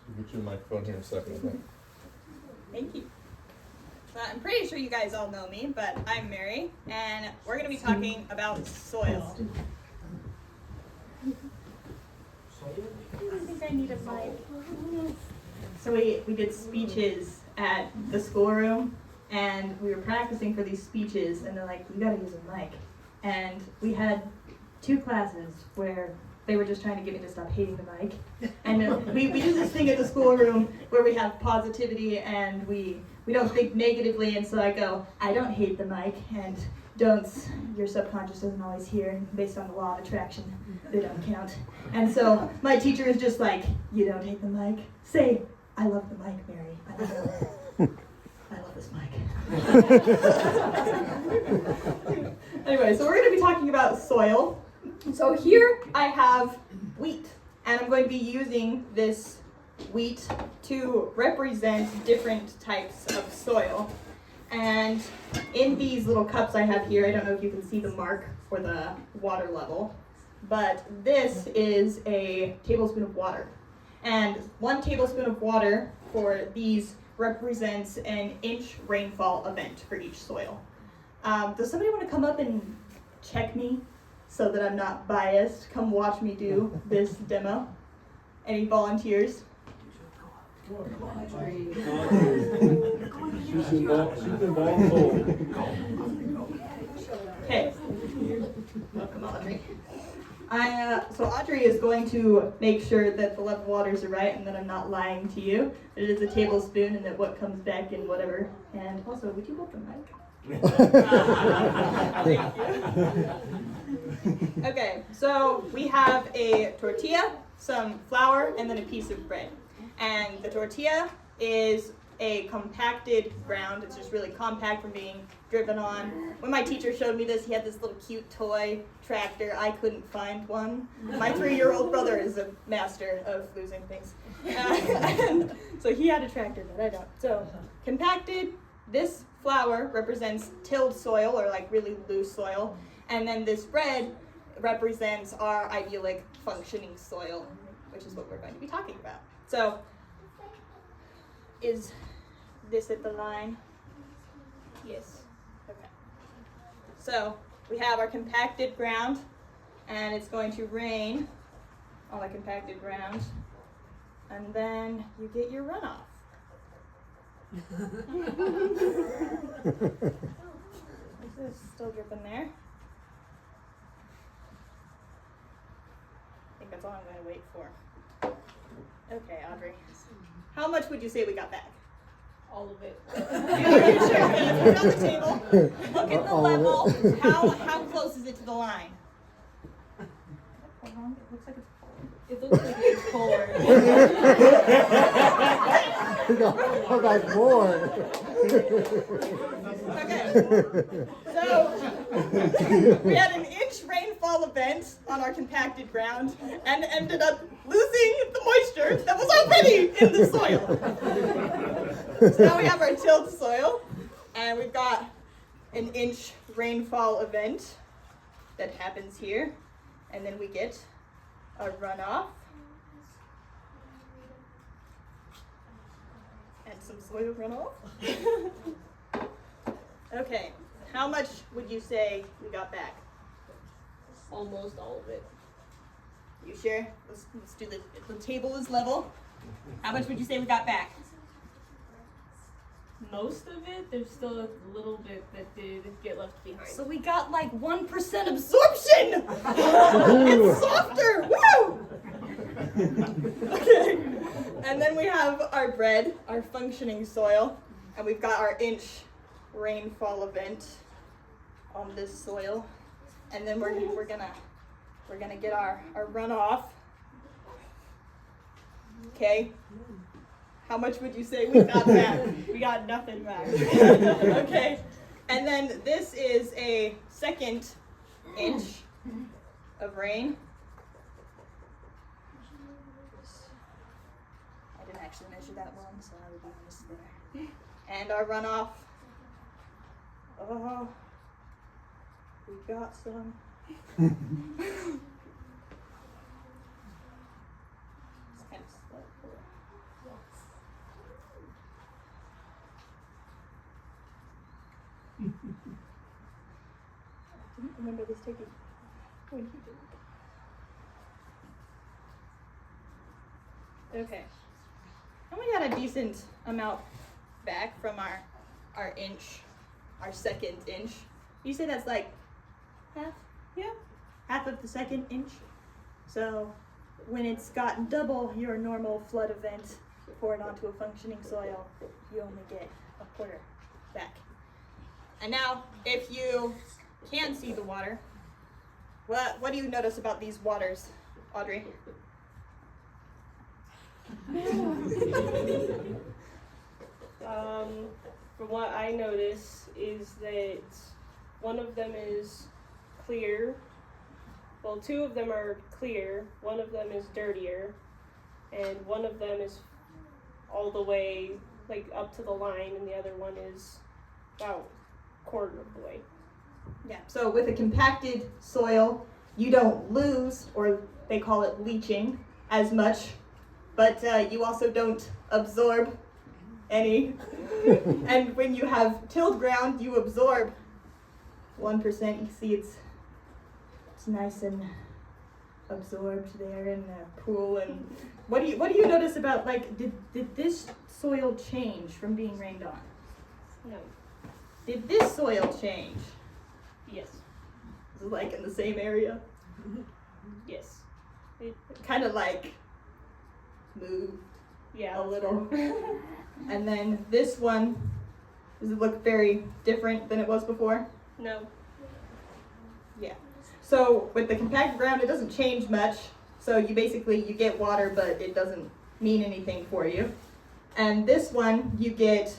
We'll get you a microphone here in a second, okay? Thank you. I'm pretty sure you guys all know me, but I'm Mary, and we're going to be talking about soil. I think I need a mic. So we did speeches at the schoolroom, and we were practicing for these speeches, and they're like, you got to use a mic. And we had 2 classes where they were just trying to get me to stop hating the mic. And we do this thing at the schoolroom where we have positivity and we don't think negatively, and so I go, I don't hate the mic, and don'ts, your subconscious doesn't always hear, and based on the law of attraction, they don't count. And so my teacher is just like, you don't hate the mic? Say, I love the mic, Mary. I love this mic. Anyway, so we're going to be talking about soil. So here I have wheat, and I'm going to be using this wheat to represent different types of soil. And in these little cups I have here, I don't know if you can see the mark for the water level, but this is a tablespoon of water. And 1 tablespoon of water for these represents an inch rainfall event for each soil. Does somebody want to come up and check me so that I'm not biased? Come watch me do this demo. Any volunteers? Okay. Welcome, Audrey. So Audrey is going to make sure that the level waters are right and that I'm not lying to you. That it is a tablespoon and that what comes back in whatever. And also, would you hold the mic? Thank you. Okay, so we have a tortilla, some flour, and then a piece of bread. And the tortilla is a compacted ground. It's just really compact from being driven on. When my teacher showed me this, he had this little cute toy tractor. I couldn't find one. My 3-year-old brother is a master of losing things. And so he had a tractor, but I don't. So compacted, this flour represents tilled soil, or like really loose soil. And then this bread represents our idyllic functioning soil, which is what we're going to be talking about. So, is this at the line? Yes. Okay. So, we have our compacted ground, and it's going to rain on the compacted ground, and then you get your runoff. This is still dripping there. I think that's all I'm going to wait for. Okay, Audrey. How much would you say we got back? All of it. Okay, sure. Okay, let's put it on the table. Look at the level. How close is it to the line? Hold on. It looks like it's forward. It looks like it's forward. Like more. Okay. So we had an inch rainfall event on our compacted ground and ended up losing the moisture that was already in the soil. So now we have our tilled soil, and we've got an inch rainfall event that happens here, and then we get a runoff and some soil runoff. Okay, how much would you say we got back? Almost all of it. You sure? Let's do the table is level. How much would you say we got back? Most of it, there's still a little bit that did get left behind. So we got like 1% absorption! It's softer! Woo! Okay. And then we have our bread, our functioning soil, and we've got our inch rainfall event on this soil. And then we're gonna get our runoff. Okay. How much would you say we got back? We got nothing back. Okay. And then this is a second inch of rain. I didn't actually measure that one, so I would be honest there. And our runoff. Oh, we got some. It's kind of slow. I didn't remember this taking when he did. Okay. And we got a decent amount back from our inch, our second inch. You say that's like half? Yeah. Half of the second inch. So when it's got double your normal flood event poured onto a functioning soil, you only get a quarter back. And now, if you can see the water, what do you notice about these waters, Audrey? From what I notice is that one of them is clear. Well, two of them are clear, one of them is dirtier, and one of them is all the way like up to the line, and the other one is about a quarter of the way. Yeah, so with a compacted soil, you don't lose, or they call it leaching, as much, but you also don't absorb any. And when you have tilled ground, you absorb 1%. You see it's nice and absorbed there in the pool. And what do you notice about, like, did this soil change from being rained on? No. Did this soil change? Yes. Is it like in the same area? Yes. Kind of like moved Yeah. a little. And then this one, does it look very different than it was before? No. Yeah. So with the compacted ground, it doesn't change much. So you get water, but it doesn't mean anything for you. And this one, you get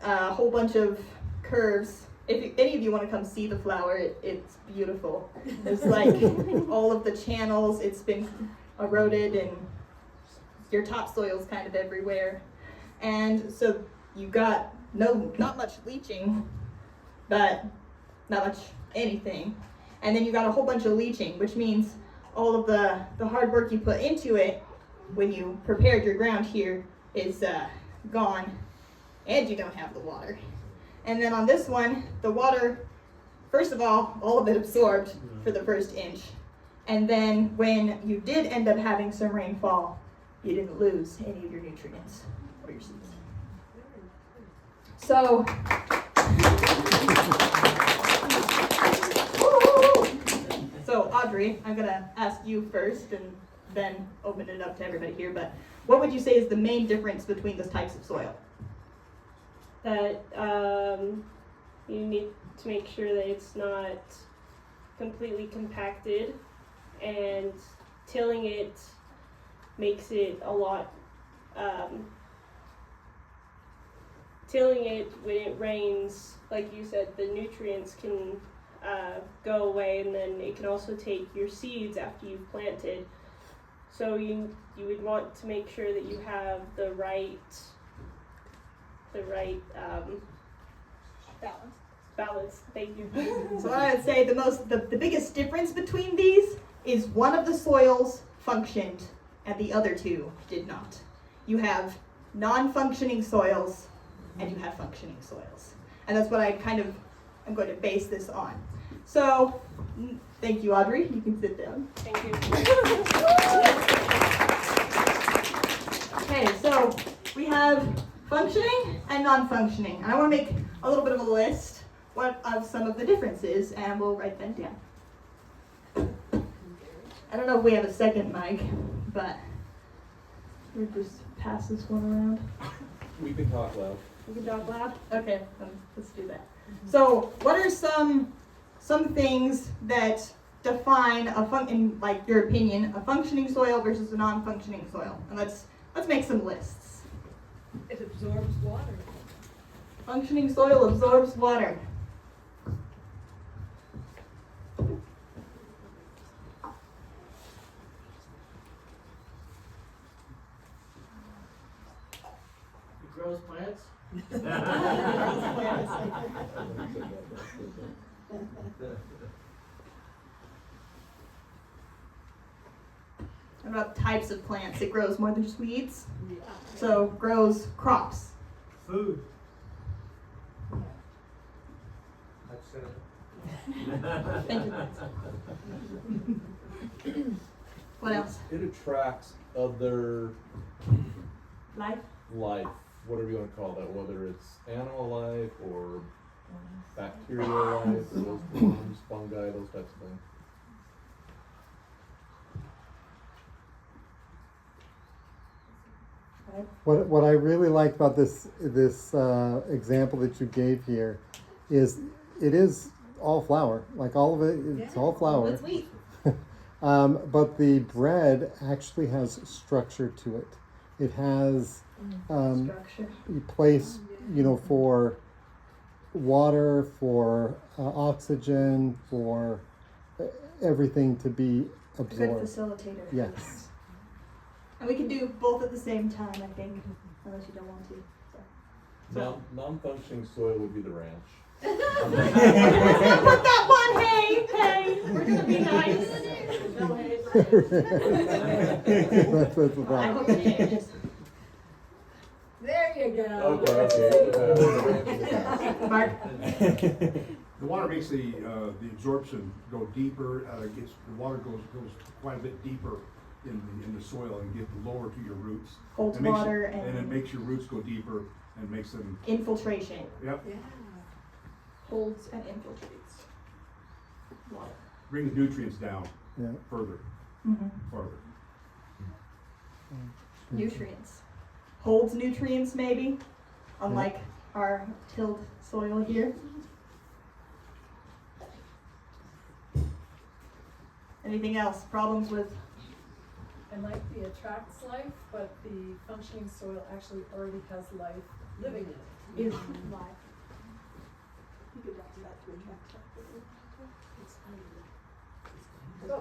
a whole bunch of curves. If any of you want to come see the flower, it's beautiful. There's like all of the channels. It's been eroded, and your topsoil's kind of everywhere. And so you got not much leaching, but not much anything. And then you got a whole bunch of leaching, which means all of the hard work you put into it when you prepared your ground here is gone, and you don't have the water. And then on this one, the water, first of all of it absorbed for the first inch. And then when you did end up having some rainfall, you didn't lose any of your nutrients or your seeds. So, Audrey, I'm gonna ask you first and then open it up to everybody here, but what would you say is the main difference between those types of soil? That you need to make sure that it's not completely compacted, and tilling it makes it a lot, tilling it when it rains, like you said, the nutrients can go away, and then it can also take your seeds after you've planted. So you would want to make sure that you have the right balance. Thank you. So what I would say the biggest difference between these is one of the soils functioned and the other two did not. You have non-functioning soils and you have functioning soils. And that's what I'm going to base this on. So, thank you, Audrey. You can sit down. Thank you. Okay, so we have functioning and non-functioning. And I want to make a little bit of a list of some of the differences, and we'll write them down. I don't know if we have a second mic, but we'll just pass this one around. We can talk loud. We can talk loud? Okay, let's do that. So, what are some things that define in like your opinion, a functioning soil versus a non-functioning soil? And let's make some lists. It absorbs water. Functioning soil absorbs water. It grows plants? What about types of plants? It grows more than just weeds. So grows crops. Food. Thank you. What else? It attracts other Life? life, whatever you want to call that, whether it's animal life or bacterial life, those worms, fungi, those types of things. What I really like about this example that you gave here is it is all flour, like all of it. It's all flour. It's wheat. But the bread actually has structure to it. It has Structure. a place, for water, for oxygen, for everything to be A good absorbed. facilitator. Yes. And we can do both at the same time, I think, unless you don't want to. So. Non-functioning soil would be the ranch. Let's not put that one. Hey, we're gonna be nice. No hay for That's the I problem. hope it changes. There you go. Okay. Mark. The water makes the absorption go deeper. The water goes quite a bit deeper in the soil and get lower to your roots. Holds It makes water and it makes your roots go deeper and makes them. infiltration. Yep. Yeah. Holds and infiltrates water. Bring the nutrients down Yeah. further. Mm-hmm. Farther. Nutrients. Holds nutrients, maybe, unlike our tilled soil here. Anything else? Problems with? And like the attracts life, but the functioning soil actually already has life living in it. Is life. You could do that to attract something. So,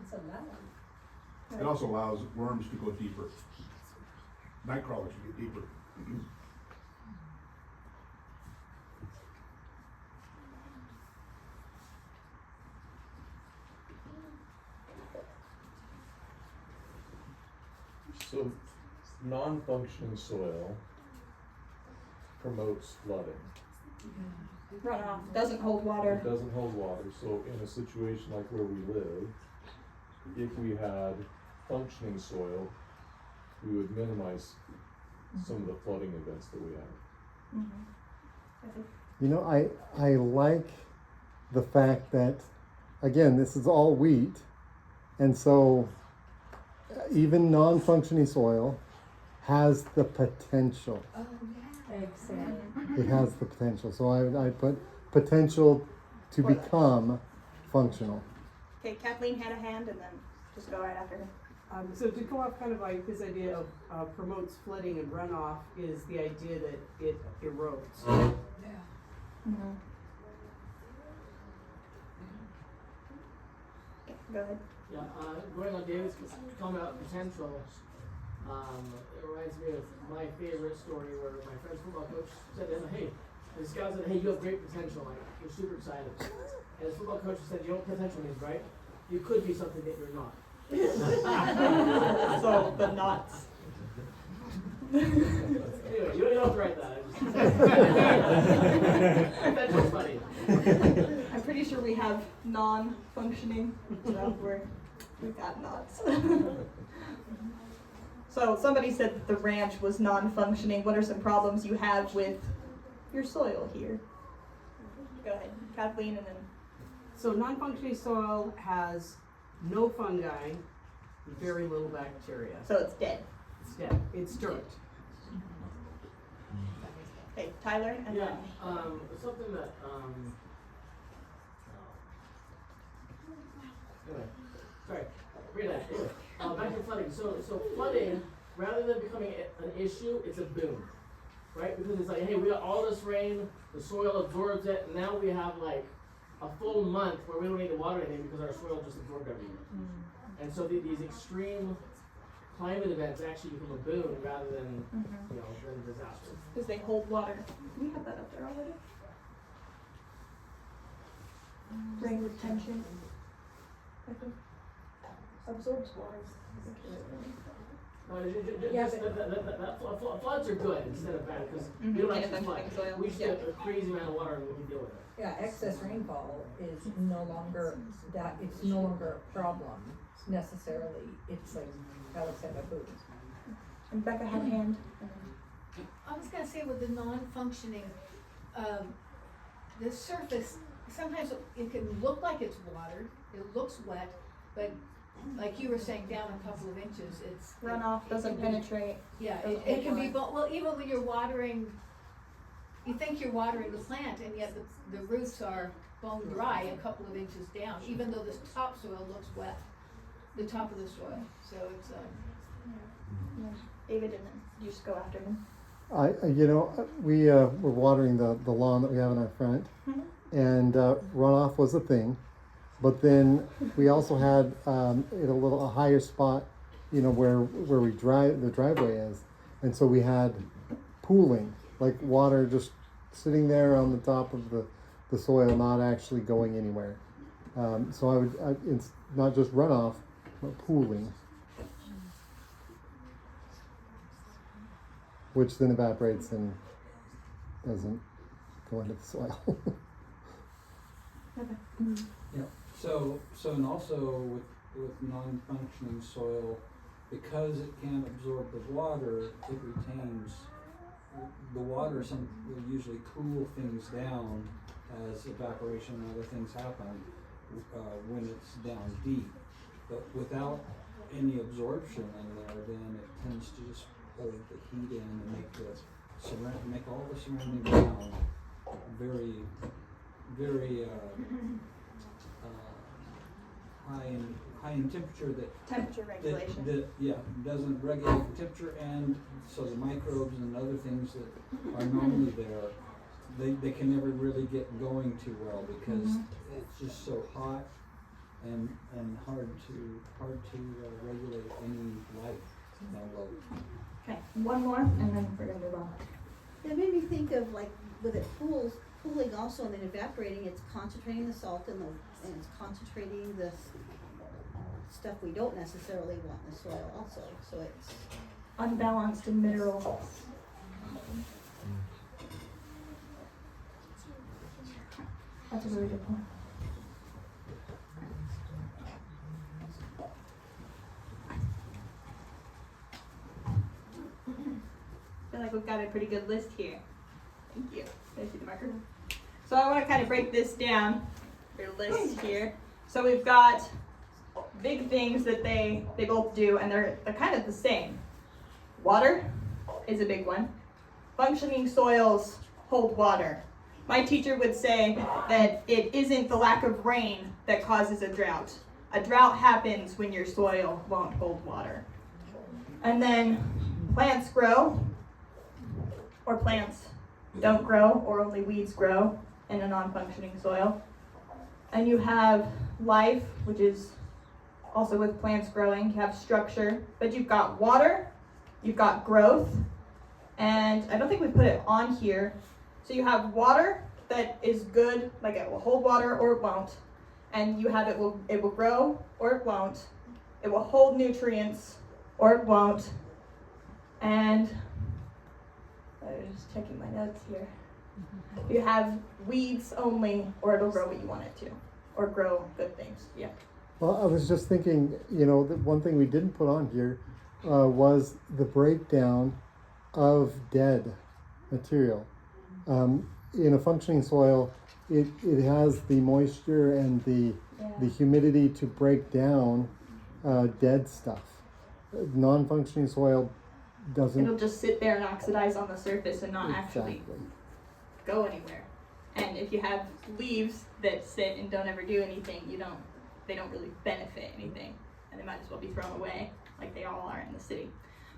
it's allowed. It also allows worms to go deeper. Night crawlers to get deeper. So, non-functioning soil promotes flooding. Runoff. Doesn't hold water. It doesn't hold water, so in a situation like where we live, if we had functioning soil, we would minimize some of the flooding events that we have. Mm-hmm. I like the fact that, again, this is all wheat, and so even non-functioning soil has the potential. Oh, yeah. Exactly. It has the potential. So I put potential to become functional. Okay, Kathleen had a hand, and then just go right after her. So to go off kind of like this idea of promotes flooding and runoff is the idea that it erodes. Mm-hmm. Okay, go ahead. Yeah, going on David's comment about potential, it reminds me of my favorite story where my friend's football coach said to him, hey, this guy said, hey, you have great potential, like, you're super excited. And his football coach said, you know what potential means, right? You could be something that you're not. So the knots. Anyway, you don't have to write that. Potential's funny. I'm pretty sure we have non-functioning, so we've got knots. So somebody said that the ranch was non-functioning. What are some problems you have with your soil here? Go ahead, Kathleen, and then. So non-functioning soil has no fungi, very little bacteria. So it's dead. It's dead. It's dirt. Okay, Tyler, and Yeah, then. something that, anyway, sorry, read that. Anyway, back to flooding. So flooding, rather than becoming an issue, it's a boom, right? Because it's like, hey, we got all this rain, the soil absorbs it, and now we have like a full month where we don't need to water anything because our soil just absorbed everything. And so these extreme climate events actually become a boon rather than, than a disaster. Because they hold water. Do we have that up there already? Rain retention. I think absorbs water. Yeah, Floods are good instead of bad, because Mhm, we don't in a actually flood. functioning soil. We just Yeah. get a crazy amount of water and we can deal with it. Yeah, excess rainfall is no longer it's no longer a problem necessarily. It's like Alex said, a boom. And Becca had a hand. I was gonna say with the non-functioning, the surface, sometimes it can look like it's watered, it looks wet, but like you were saying, down a couple of inches, it's. Runoff doesn't penetrate. Yeah, doesn't it can hold be, well, even when you're watering, you think you're watering the plant and yet the roots are bone dry a couple of inches down, even though the topsoil looks wet, the top of the soil, so it's, David, and then you just go after him. We were watering the lawn that we have in our front, Mhm. and runoff was a thing. But then we also had a higher spot, where the driveway is, and so we had pooling, like water just sitting there on the top of the soil, not actually going anywhere. So it's not just runoff, but pooling, which then evaporates and doesn't go into the soil. Yeah. So and also with non-functioning soil, because it can't absorb the water, it retains the water. Will usually cool things down as evaporation and other things happen when it's down deep. But without any absorption in there, then it tends to just hold the heat in and make all the surrounding ground very, very high in temperature Temperature regulation. that doesn't regulate the temperature, and so the microbes and other things that are normally there, they can never really get going too well because it's just so hot and hard to regulate any life down low. Okay, one more, and then we're gonna move on. It made me think of like with it pooling also and then evaporating, it's concentrating the salt and it's concentrating the stuff we don't necessarily want in the soil also. So it's Unbalanced in minerals. That's a really good point. I feel like we've got a pretty good list here. Thank you. Can I see the marker? So I want to kind of break this down, your list here. So we've got big things that they both do, and they're kind of the same. Water is a big one. Functioning soils hold water. My teacher would say that it isn't the lack of rain that causes a drought. A drought happens when your soil won't hold water. And then plants grow, or plants don't grow, or only weeds grow in a non-functioning soil. And you have life, which is also with plants growing. You have structure, but you've got water, you've got growth, and I don't think we put it on here. So you have water that is good, like it will hold water or it won't. And you have it will grow or it won't. It will hold nutrients or it won't. And I'm just checking my notes here. You have weeds only, or it'll grow what you want it to, or grow good things. Yeah. Well, I was just thinking, the one thing we didn't put on here was the breakdown of dead material. In a functioning soil, it has the moisture and the humidity to break down dead stuff. Non-functioning soil doesn't. It'll just sit there and oxidize on the surface and not actually go anywhere. And if you have leaves that sit and don't ever do anything, they don't really benefit anything, and they might as well be thrown away like they all are in the city.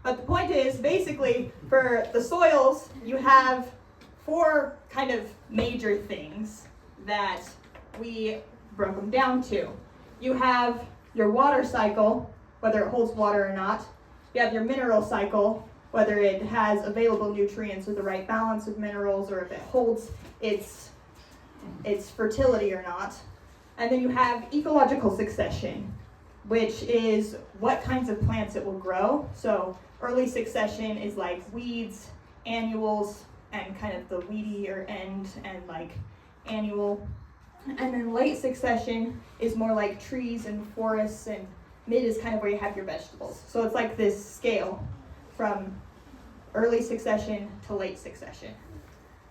But the point is, basically, for the soils, you have 4 kind of major things that we broke them down to. You have your water cycle, whether it holds water or not. You have your mineral cycle, whether it has available nutrients or the right balance of minerals, or if it holds its fertility or not. And then you have ecological succession, which is what kinds of plants it will grow. So early succession is like weeds, annuals, and kind of the weedier end and like annual. And then late succession is more like trees and forests, and mid is kind of where you have your vegetables. So it's like this scale from early succession to late succession.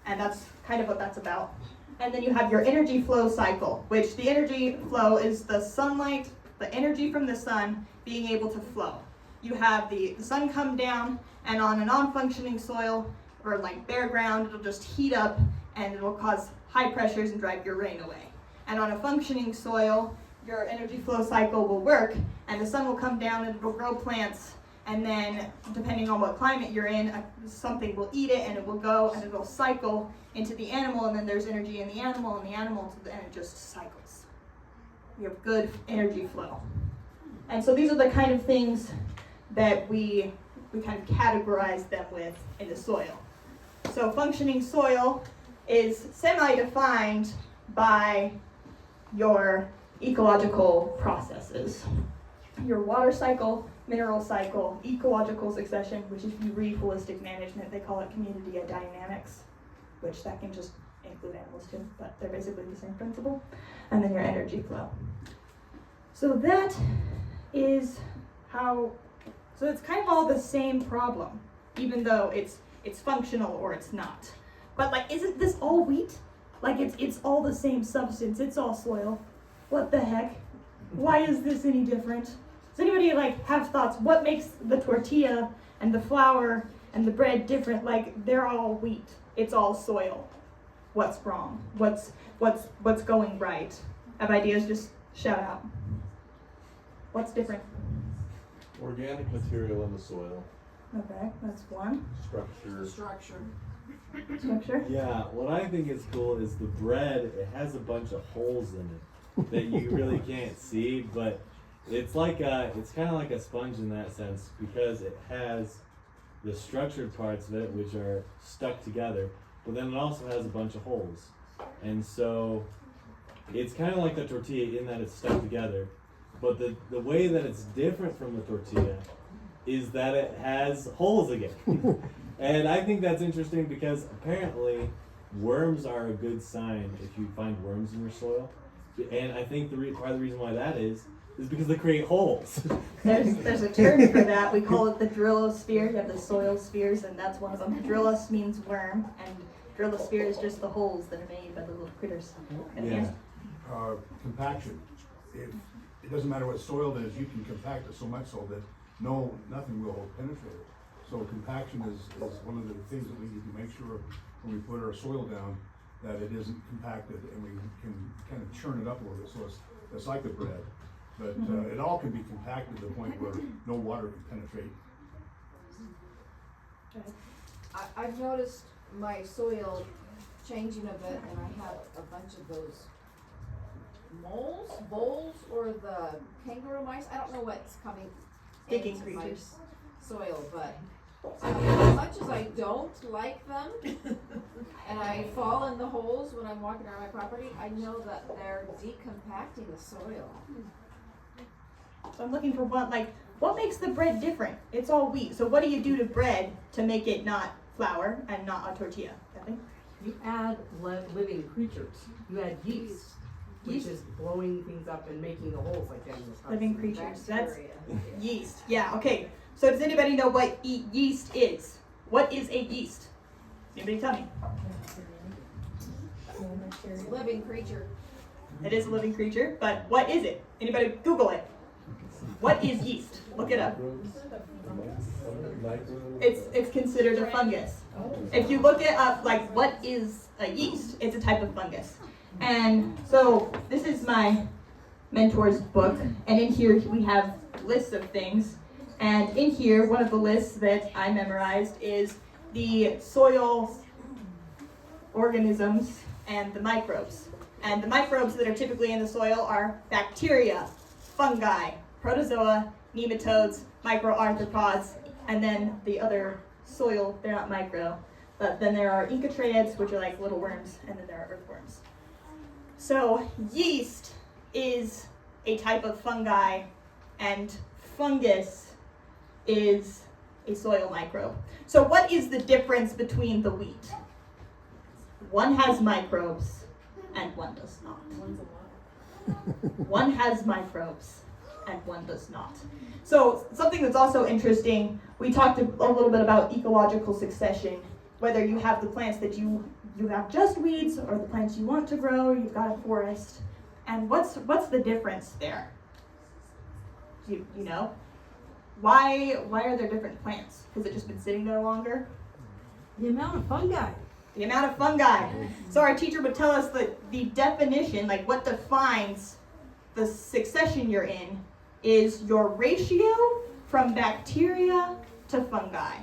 And that's kind of what that's about. And then you have your energy flow cycle, which the energy flow is the sunlight, the energy from the sun being able to flow. You have the sun come down, and on a non-functioning soil or like bare ground, it'll just heat up and it'll cause high pressures and drive your rain away. And on a functioning soil, your energy flow cycle will work, and the sun will come down and it'll grow plants, and then depending on what climate you're in, something will eat it and it will go and it'll cycle into the animal, and then there's energy in the animal and it just cycles. We have good energy flow. And so these are the kind of things that we kind of categorize them with in the soil. So functioning soil is semi-defined by your ecological processes. Your water cycle, mineral cycle, ecological succession, which if you read holistic management, they call it community dynamics, which that can just include animals too, but they're basically the same principle. And then your energy flow. So that is how, so it's kind of all the same problem, even though it's functional or it's not. But like, isn't this all wheat? Like it's all the same substance, it's all soil. What the heck? Why is this any different? Does anybody like have thoughts? What makes the tortilla and the flour and the bread different? Like they're all wheat. It's all soil. What's wrong? What's going right? Have ideas? Just shout out. What's different? Organic material in the soil. Okay, that's one. Structure. Yeah, what I think is cool is the bread, it has a bunch of holes in it that you really can't see, but it's like it's kind of like a sponge in that sense, because it has the structured parts of it which are stuck together, but then it also has a bunch of holes. And so it's kind of like the tortilla in that it's stuck together, but the way that it's different from the tortilla is that it has holes again. And I think that's interesting because apparently worms are a good sign if you find worms in your soil. And I think part of the reason why that is because they create holes. There's a term for that. We call it the drillosphere. You have the soil spheres, and that's one of them. Drillos means worm, and drillosphere is just the holes that are made by the little critters. Yeah. Compaction. It doesn't matter what soil it is, you can compact it so much so that nothing will penetrate it. So compaction is one of the things that we need to make sure when we put our soil down that it isn't compacted, and we can kind of churn it up a little bit so it's like the bread. But it all can be compacted to the point where no water can penetrate. I've noticed my soil changing a bit, and I have a bunch of those voles, or the kangaroo mice. I don't know what's coming Digging into my creatures. soil, but as much as I don't like them, and I fall in the holes when I'm walking around my property, I know that they're decompacting the soil. So I'm looking for what makes the bread different? It's all wheat. So what do you do to bread to make it not flour and not a tortilla? Kathy? You add living creatures. You add yeast, which is blowing things up and making the holes like that in the Living creatures. That's yeast. Yeah, okay. So does anybody know what yeast is? What is a yeast? Anybody tell me? It's a living creature. It is a living creature, but what is it? Anybody Google it. What is yeast? Look it up. It's considered a fungus. If you look it up, like what is a yeast, it's a type of fungus. And so this is my mentor's book, and in here we have lists of things. And in here, one of the lists that I memorized is the soil organisms and the microbes. And the microbes that are typically in the soil are bacteria, fungi, protozoa, nematodes, microarthropods, and then the other soil, they're not micro, but then there are enchytraeids, which are like little worms, and then there are earthworms. So yeast is a type of fungi and fungus is a soil microbe. So what is the difference between the wheat? One has microbes and one does not. One has microbes and one does not. So something that's also interesting, we talked a little bit about ecological succession, whether you have the plants that you have just weeds or the plants you want to grow, you've got a forest. And what's the difference there? You know? Why are there different plants? Has it just been sitting there longer? The amount of fungi. The amount of fungi. So our teacher would tell us that the definition, like what defines the succession you're in, is your ratio from bacteria to fungi.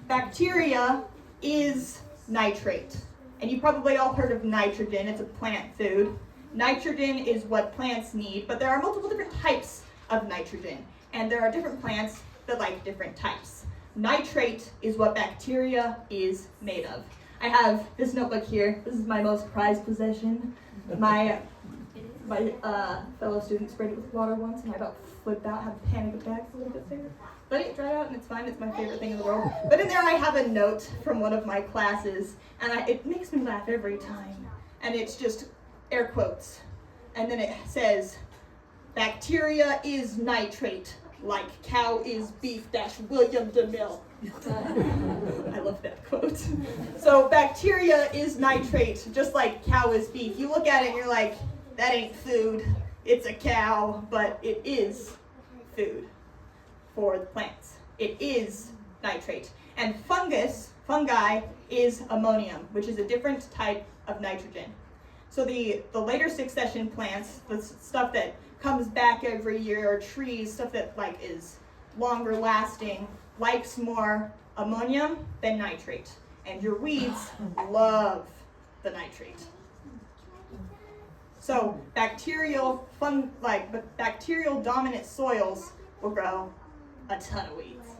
Bacteria is nitrate. And you probably all heard of nitrogen. It's a plant food. Nitrogen is what plants need, but there are multiple different types of nitrogen. And there are different plants that like different types. Nitrate is what bacteria is made of. I have this notebook here. This is my most prized possession. My fellow student sprayed it with water once, and I about flipped out, had a panic attack. It's a little bit there. But it dried out, and it's fine. It's my favorite thing in the world. But in there, I have a note from one of my classes, and it makes me laugh every time. And it's just air quotes. And then it says, "Bacteria is nitrate, like cow is beef - William DeMille." I love that quote. So bacteria is nitrate, just like cow is beef. You look at it and you're like, that ain't food. It's a cow, but it is food for the plants. It is nitrate. And fungi is ammonium, which is a different type of nitrogen. So the later succession plants, the stuff that comes back every year, or trees, stuff that like is longer lasting, likes more ammonium than nitrate. And your weeds love the nitrate. So bacterial dominant soils will grow a ton of weeds.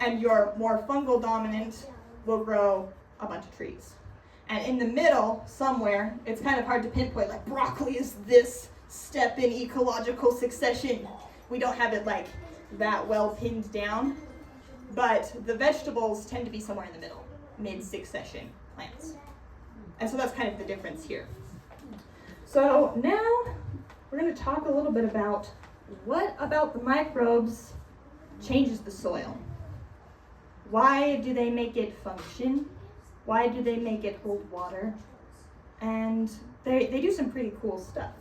And your more fungal dominant will grow a bunch of trees. And in the middle, somewhere, it's kind of hard to pinpoint, like broccoli is this step in ecological succession. We don't have it like that well pinned down, but the vegetables tend to be somewhere in the middle, mid-succession plants. And so that's kind of the difference here. So now we're going to talk a little bit about what about the microbes changes the soil. Why do they make it function? Why do they make it hold water? And they do some pretty cool stuff.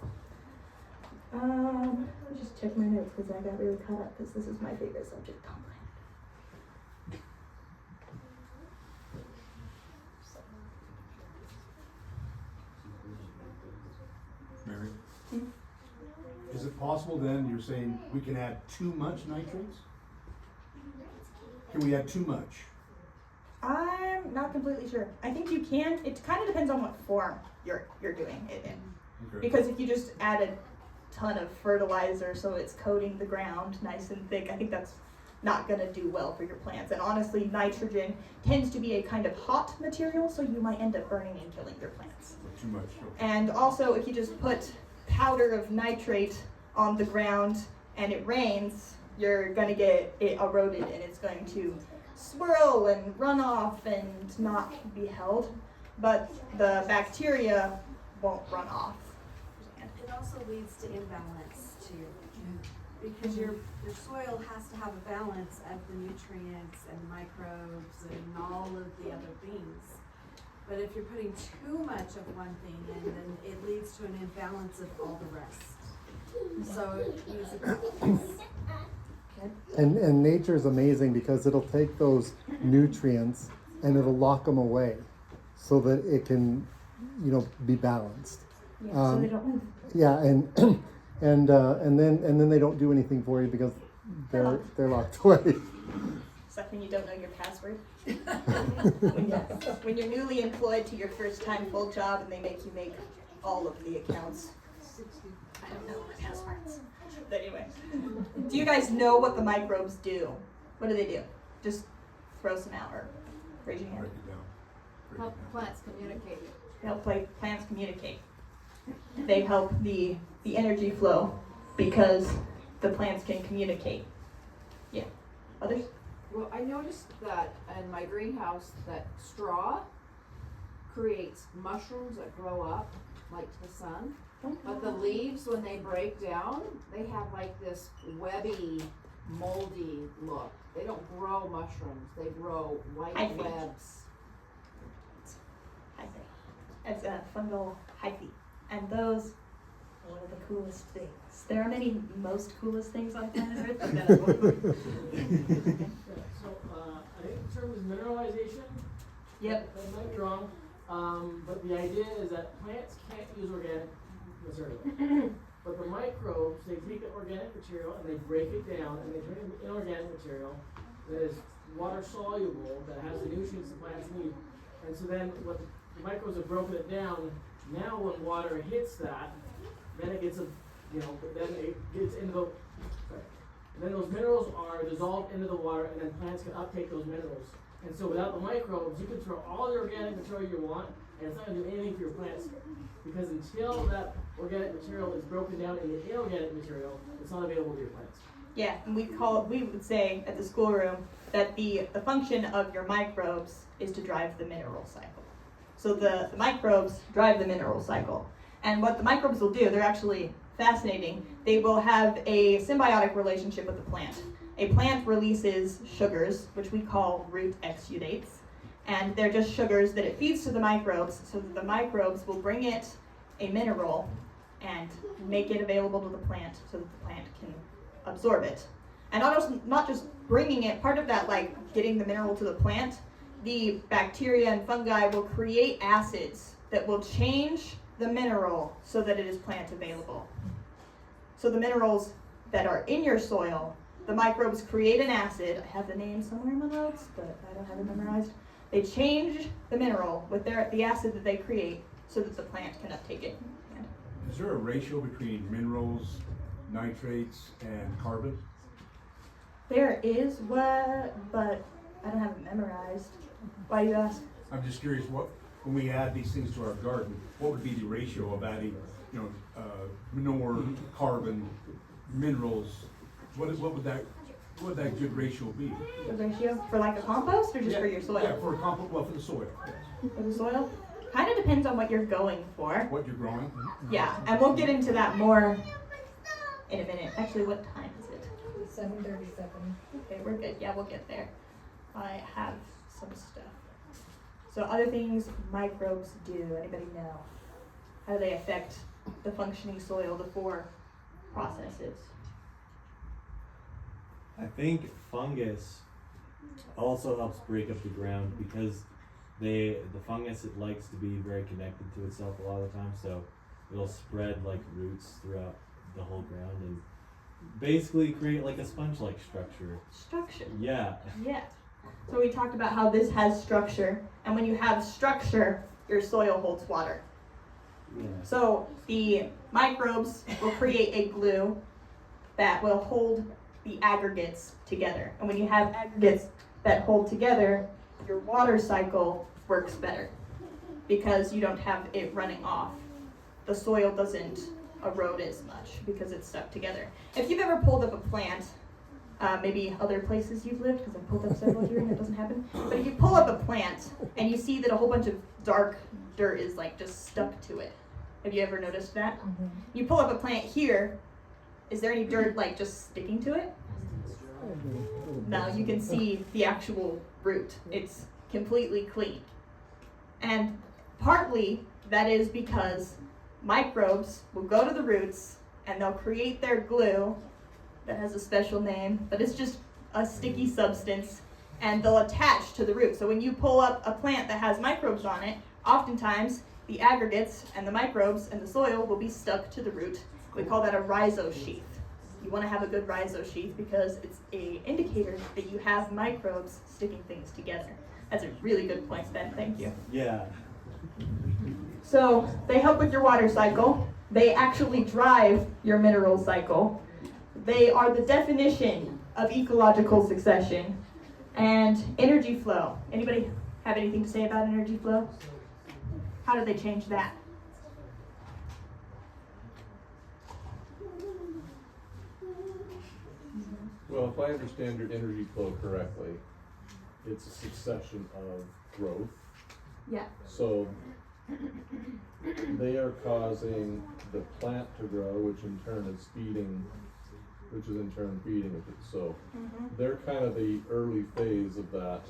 Let me just check my notes because I got really caught up because this is my favorite subject on planet. Mary? Is it possible then, you're saying we can add too much nitrates? Can we add too much? I'm not completely sure. I think you can. It kind of depends on what form you're doing it in. Okay. Because if you just add a ton of fertilizer so it's coating the ground nice and thick, I think that's not going to do well for your plants. And honestly, nitrogen tends to be a kind of hot material, so you might end up burning and killing your plants. Too much. Okay. And also, if you just put powder of nitrate on the ground and it rains, you're going to get it eroded and it's going to swirl and run off and not be held. But the bacteria won't run off. It also leads to imbalance too, because your soil has to have a balance of the nutrients and microbes and all of the other things. But if you're putting too much of one thing in, then it leads to an imbalance of all the rest. So it needs a balance. And nature is amazing because it'll take those nutrients and it'll lock them away so that it can, be balanced. Yeah, so they don't move. Yeah, and then they don't do anything for you because they're locked away. It's like when you don't know your password. when you're newly employed to your first time full job and they make you make all of the accounts. I don't know my passwords. But anyway, do you guys know what the microbes do? What do? Just throw some out or raise your hand. Break it down. Help plants communicate. They help plants communicate. They help the energy flow because the plants can communicate. Yeah. Others? Well, I noticed that in my greenhouse that straw creates mushrooms that grow up like to the sun. But the leaves, when they break down, they have like this webby, moldy look. They don't grow mushrooms, they grow white Hyphae. webs. Hyphae. It's a fungal hyphae. And those are one of the coolest things. There are many most coolest things on planet Earth, but that's one of them. So, I think the term is mineralization. Yep. I might be wrong, but the idea is that plants can't use organic material. But the microbes, they take the organic material and they break it down and they turn it into inorganic material that is water soluble, that has the nutrients the plants need. And so then what the microbes have broken it down, now when water hits that, then it gets then it gets into the, and then those minerals are dissolved into the water and then plants can uptake those minerals. And so without the microbes, you can throw all the organic material you want and it's not going to do anything for your plants. Because until that organic material is broken down into inorganic material, it's not available to your plants. Yeah, and we would say at the schoolroom that the function of your microbes is to drive the mineral cycle. So the microbes drive the mineral cycle. And what the microbes will do, they're actually fascinating. They will have a symbiotic relationship with the plant. A plant releases sugars, which we call root exudates. And they're just sugars that it feeds to the microbes so that the microbes will bring it a mineral and make it available to the plant so that the plant can absorb it. And not just bringing it, part of that, like getting the mineral to the plant, the bacteria and fungi will create acids that will change the mineral so that it is plant available. So the minerals that are in your soil, the microbes create an acid. I have the name somewhere in my notes, but I don't have it memorized. They change the mineral with the acid that they create so that the plant can uptake it. Is there a ratio between minerals, nitrates, and carbon? There is but I don't have it memorized. Why do you ask? I'm just curious, when we add these things to our garden, what would be the ratio of adding, manure, carbon, minerals? What would that good ratio be? The ratio for like a compost or just for your soil? Yeah, for a compost, well, for the soil. For the soil? Kind of depends on what you're going for. What you're growing? Yeah, and we'll get into that more in a minute. Actually, what time is it? 7:37. Okay, we're good. Yeah, we'll get there. I have some stuff. So other things microbes do, anybody know? How do they affect the functioning soil, the 4 processes? I think fungus also helps break up the ground because the fungus, it likes to be very connected to itself a lot of the time, so it'll spread like roots throughout the whole ground and basically create like a sponge-like structure. Structure? Yeah. Yeah. So we talked about how this has structure, and when you have structure, your soil holds water. Yeah. So the microbes will create a glue that will hold the aggregates together. And when you have aggregates that hold together, your water cycle works better because you don't have it running off. The soil doesn't erode as much because it's stuck together. If you've ever pulled up a plant, maybe other places you've lived, because I've pulled up several here and it doesn't happen, but if you pull up a plant and you see that a whole bunch of dark dirt is like just stuck to it. Have you ever noticed that? Mm-hmm. You pull up a plant here, is there any dirt like just sticking to it? No, you can see the actual root. It's completely clean. And partly that is because microbes will go to the roots and they'll create their glue that has a special name, but it's just a sticky substance, and they'll attach to the root. So when you pull up a plant that has microbes on it, oftentimes the aggregates and the microbes and the soil will be stuck to the root. We call that a rhizosheath. You want to have a good rhizosheath because it's an indicator that you have microbes sticking things together. That's a really good point, Ben. Thank you. Yeah. So they help with your water cycle. They actually drive your mineral cycle. They are the definition of ecological succession and energy flow. Anybody have anything to say about energy flow? How do they change that? Well, if I understand your energy flow correctly, it's a succession of growth. Yeah. So they are causing the plant to grow, which in turn is feeding it. So they're kind of the early phase of that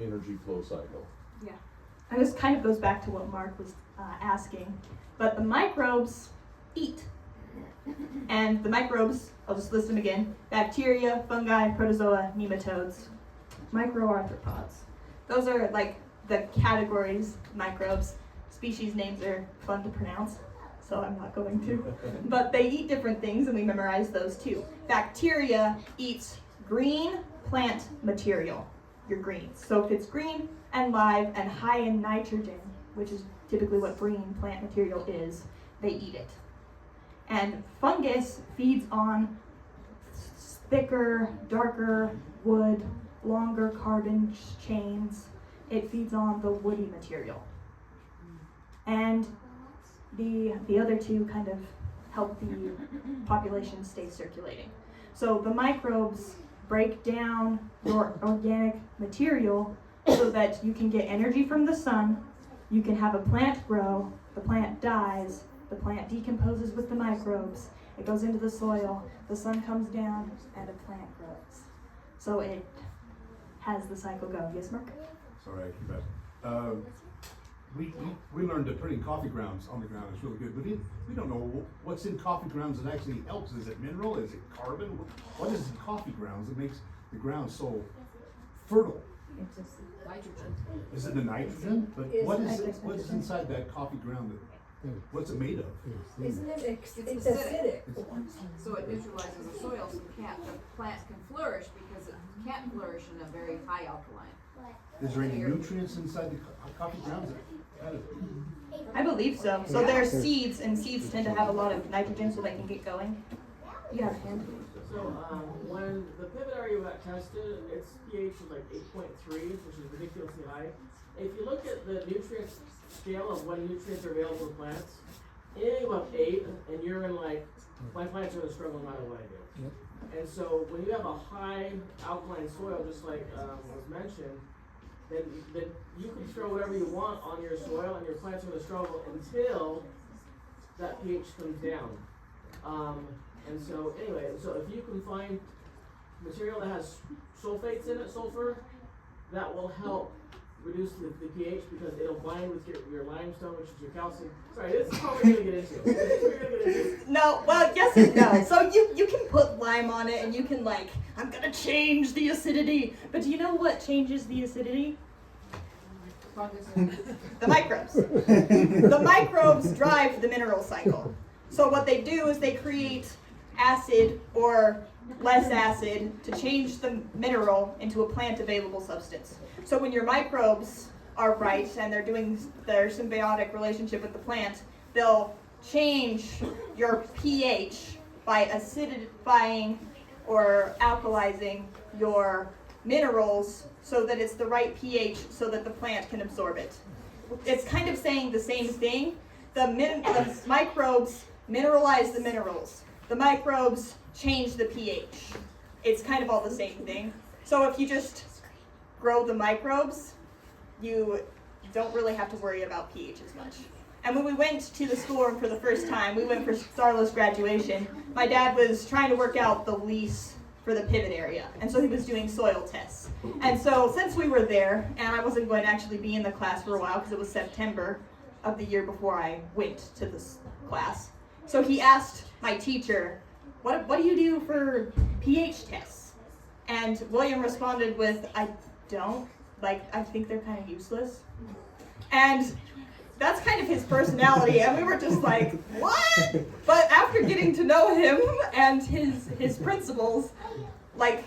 energy flow cycle. Yeah. And this kind of goes back to what Mark was asking, but the microbes eat. And the microbes, I'll just list them again: bacteria, fungi, protozoa, nematodes, microarthropods. Those are like the categories of microbes. Species names are fun to pronounce, so I'm not going to. But they eat different things, and we memorize those too. Bacteria eats green plant material, your greens. So if it's green and live and high in nitrogen, which is typically what green plant material is, they eat it. And fungus feeds on thicker, darker wood, longer carbon chains. It feeds on the woody material. And the other two kind of help the population stay circulating. So the microbes break down your organic material so that you can get energy from the sun, you can have a plant grow, the plant dies, the plant decomposes with the microbes, it goes into the soil, the sun comes down, and a plant grows. So it has the cycle go. Yes, Mark? Sorry, I keep asking. We learned that putting coffee grounds on the ground is really good, but we don't know what's in coffee grounds that actually helps. Is it mineral? Is it carbon? What is in coffee grounds that makes the ground so fertile? It's just nitrogen. Is it the nitrogen? But what is inside that coffee ground? What's it made of? Isn't it? It's acidic. So it neutralizes the soil, so the plant can flourish because it can't flourish in a very high alkaline. Is there any nutrients inside the coffee grounds? I believe so. So there's seeds, and seeds tend to have a lot of nitrogen so they can get going. You have a hand. So when the pivot area got tested, its pH was like 8.3, which is ridiculously high. If you look at the nutrient scale of when nutrients are available to plants, anything above 8, and you're in like, my plants are going to struggle no matter what I do. Yep. And so when you have a high alkaline soil, just like was mentioned, then you can throw whatever you want on your soil, and your plants are going to struggle until that pH comes down. And so anyway, so if you can find material that has sulfates in it, sulfur, that will help reduce the pH because it'll bind with your limestone, which is your calcium. Sorry, this is what we're gonna get into. No, well, yes and no. So you can put lime on it, and you can like, I'm gonna change the acidity. But do you know what changes the acidity? The microbes. The microbes drive the mineral cycle. So what they do is they create acid or less acid to change the mineral into a plant available substance. So when your microbes are right and they're doing their symbiotic relationship with the plant, they'll change your pH by acidifying or alkalizing your minerals so that it's the right pH so that the plant can absorb it. It's kind of saying the same thing. The microbes mineralize the minerals. The microbes change the pH. It's kind of all the same thing. So if you just grow the microbes, you don't really have to worry about pH as much. And when we went to the schoolroom for the first time, we went for Starla's graduation, my dad was trying to work out the lease for the pivot area. And so he was doing soil tests. And so since we were there, and I wasn't going to actually be in the class for a while because it was September of the year before I went to this class. So he asked my teacher, what do you do for pH tests? And William responded with, I think they're kind of useless. And that's kind of his personality, and we were just like, what? But after getting to know him and his principles, like,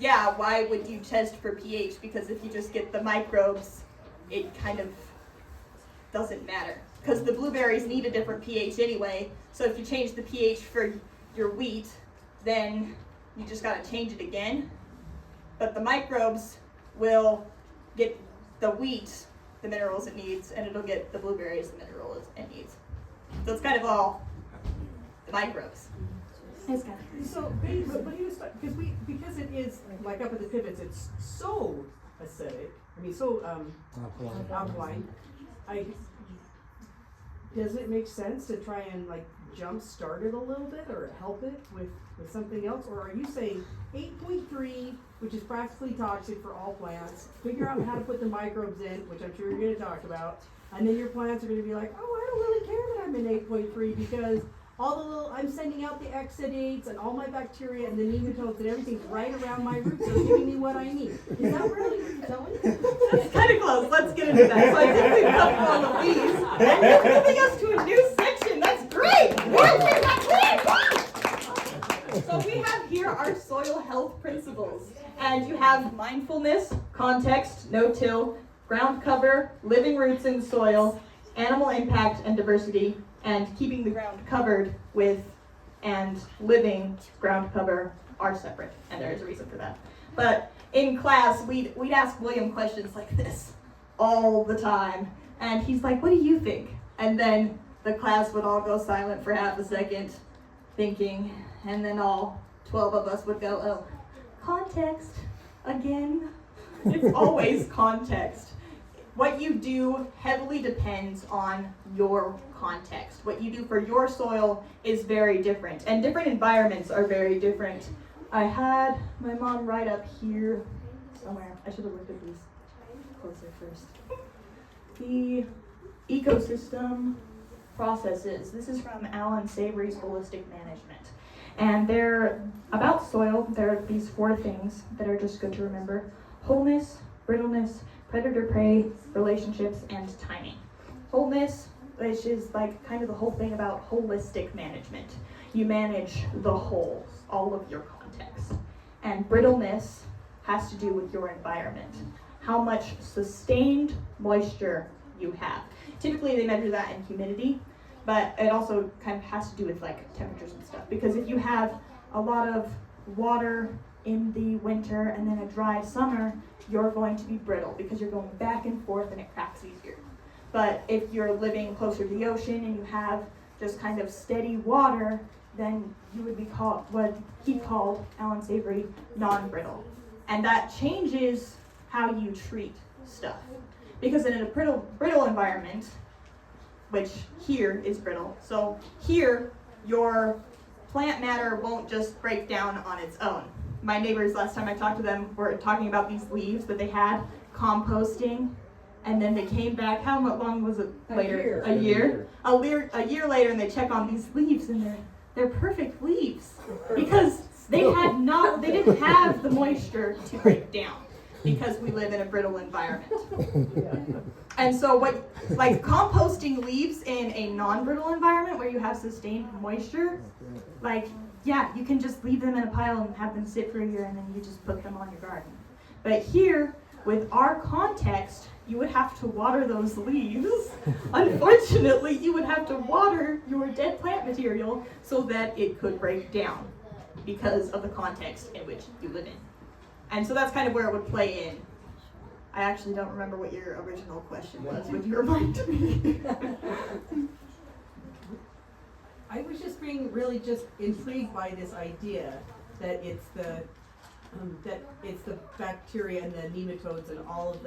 yeah, why would you test for pH? Because if you just get the microbes, it kind of doesn't matter. Because the blueberries need a different pH anyway, so if you change the pH for your wheat, then you just gotta change it again. But the microbes will get the wheat the minerals it needs, and it'll get the blueberries the minerals it needs. So it's kind of all the microbes. It's kind of So, but he was, because it is, like up at the pivots, it's so acidic, I mean, so, alkaline. Does it make sense to try and like jumpstart it a little bit or help it with something else? Or are you saying 8.3, which is practically toxic for all plants, figure out how to put the microbes in, which I'm sure you're gonna talk about, and then your plants are gonna be like, oh, I don't really care that I'm in 8.3 because all the little, I'm sending out the exudates and all my bacteria and the nematodes and everything's right around my roots, so giving me what I need. Is that really what you're telling me? That's kind of close. Let's get into that. So I think we've covered all of these, and you're moving us to a new section. That's great. So we have here our soil health principles, and you have mindfulness, context, no-till, ground cover, living roots in soil, animal impact and diversity, and keeping the ground covered with and living ground cover are separate, and there is a reason for that. But in class, we'd ask William questions like this all the time, and he's like, what do you think? And then the class would all go silent for half a second, thinking, and then all 12 of us would go, oh, context, again? It's always context. What you do heavily depends on your context. What you do for your soil is very different, and different environments are very different. I had my mom write up here somewhere. I should have looked at these closer first. The ecosystem processes. This is from Alan Savory's Holistic Management. And they're about soil. There are these 4 things that are just good to remember: wholeness, brittleness, predator-prey, relationships, and timing. Wholeness, which is like kind of the whole thing about holistic management. You manage the whole, all of your context. And brittleness has to do with your environment. How much sustained moisture you have. Typically they measure that in humidity, but it also kind of has to do with like temperatures and stuff. Because if you have a lot of water in the winter and then a dry summer, you're going to be brittle because you're going back and forth and it cracks easier. But if you're living closer to the ocean and you have just kind of steady water, then you would be called, what he called, Alan Savory, non-brittle. And that changes how you treat stuff. Because in a brittle environment, which here is brittle, so here your plant matter won't just break down on its own. My neighbors, last time I talked to them, were talking about these leaves that they had composting, and then they came back. How long was it later? A year later, and they check on these leaves, and they're perfect leaves because they didn't have the moisture to break down because we live in a brittle environment. And so like composting leaves in a non-brittle environment where you have sustained moisture, like, yeah, you can just leave them in a pile and have them sit for a year and then you just put them on your garden. But here, with our context, you would have to water those leaves. Unfortunately, you would have to water your dead plant material so that it could break down because of the context in which you live in. And so that's kind of where it would play in. I actually don't remember what your original question was. Would you remind me? I was just being really just intrigued by this idea that it's the bacteria and the nematodes and all of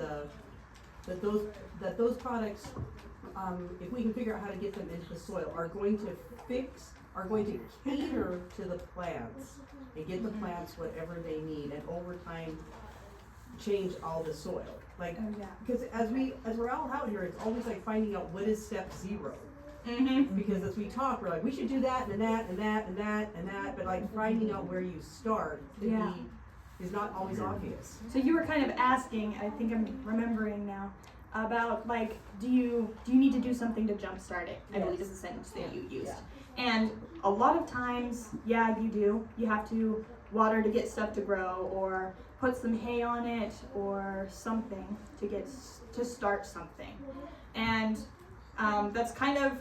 those products, if we can figure out how to get them into the soil, are going to cater to the plants and get the plants whatever they need, and over time change all the soil. Like, because as we're all out here, it's always like finding out what is step 0. Mm-hmm. Because as we talk, we're like, we should do that and that and that and that and that, but like finding out where you start is not always obvious. So you were kind of asking, I think I'm remembering now, about like, do you need to do something to jumpstart it? I believe is the sentence that you used. And a lot of times, yeah, you do. You have to water to get stuff to grow, or put some hay on it, or something to start something. And that's kind of,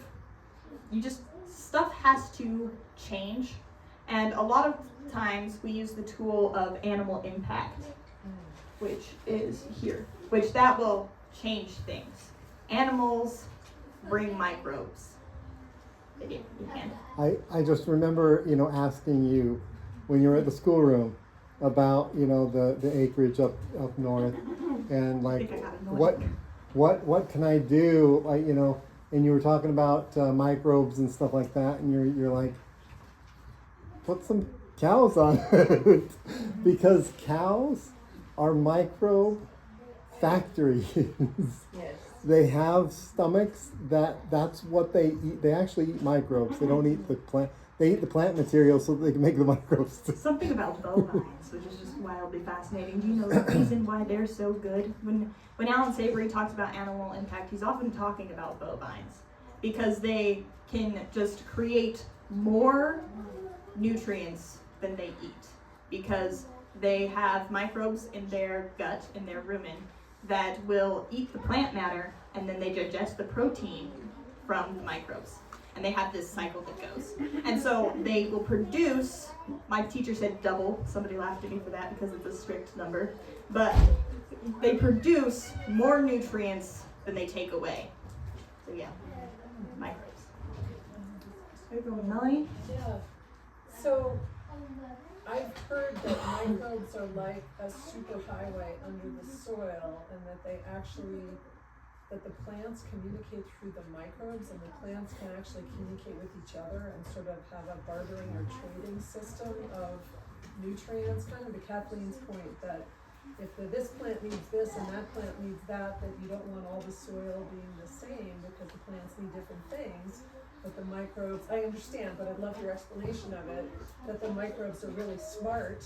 stuff has to change. And a lot of times we use the tool of animal impact, which is here, which that will change things. Animals bring microbes. They do. You can. I just remember, asking you when you were at the schoolroom about, the acreage up north, and like, I think I got it. what can I do? Like, and you were talking about microbes and stuff like that, and you're like, put some cows on it because cows are microbe factories. Yes. They have stomachs that's what they eat. They actually eat microbes. They don't eat the plant. They eat the plant material so that they can make the microbes. Something about bovines, which is just wildly fascinating. Do you know the reason why they're so good? When Alan Savory talks about animal impact, he's often talking about bovines because they can just create more nutrients than they eat because they have microbes in their gut, in their rumen, that will eat the plant matter and then they digest the protein from the microbes. And they have this cycle that goes. And so they will produce, my teacher said double, somebody laughed at me for that because it's a strict number, but they produce more nutrients than they take away. So yeah, microbes. There you go, Melanie. Yeah. So I've heard that microbes are like a superhighway under the soil, and that that the plants communicate through the microbes, and the plants can actually communicate with each other and sort of have a bartering or trading system of nutrients, kind of to Kathleen's point that if this plant needs this and that plant needs that you don't want all the soil being the same because the plants need different things. But the microbes, I understand, but I love your explanation of it, that the microbes are really smart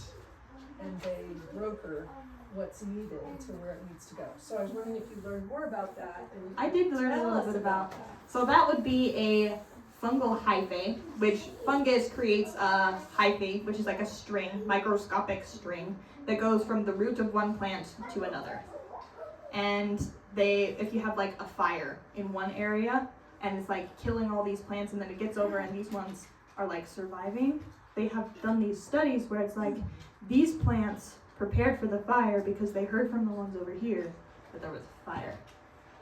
and they broker what's needed to where it needs to go. So I was wondering if you learned more about that. And I did learn a little bit about that. So that would be a fungal hyphae, which fungus creates a hyphae, which is like a string, microscopic string, that goes from the root of one plant to another. And if you have like a fire in one area, and it's like killing all these plants, and then it gets over and these ones are like surviving, they have done these studies where it's like these plants prepared for the fire because they heard from the ones over here that there was a fire.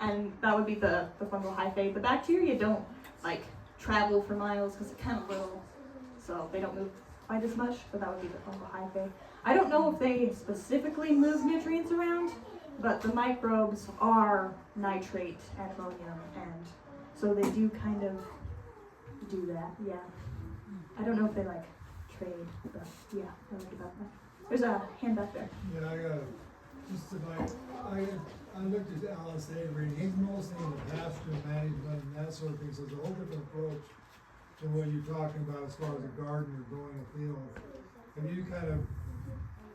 And that would be the fungal hyphae. The bacteria don't like travel for miles because they're kind of little, so they don't move quite as much, but that would be the fungal hyphae. I don't know if they specifically move nutrients around, but the microbes are nitrate and ammonium, and so they do kind of do that, yeah. I don't know if they like trade, but yeah, I learned about that. There's a hand back there. Yeah, I looked at Alan Savory, and he's mostly in the pasture management and that sort of thing, so it's a whole different approach to what you're talking about as far as a garden or growing a field. Have you kind of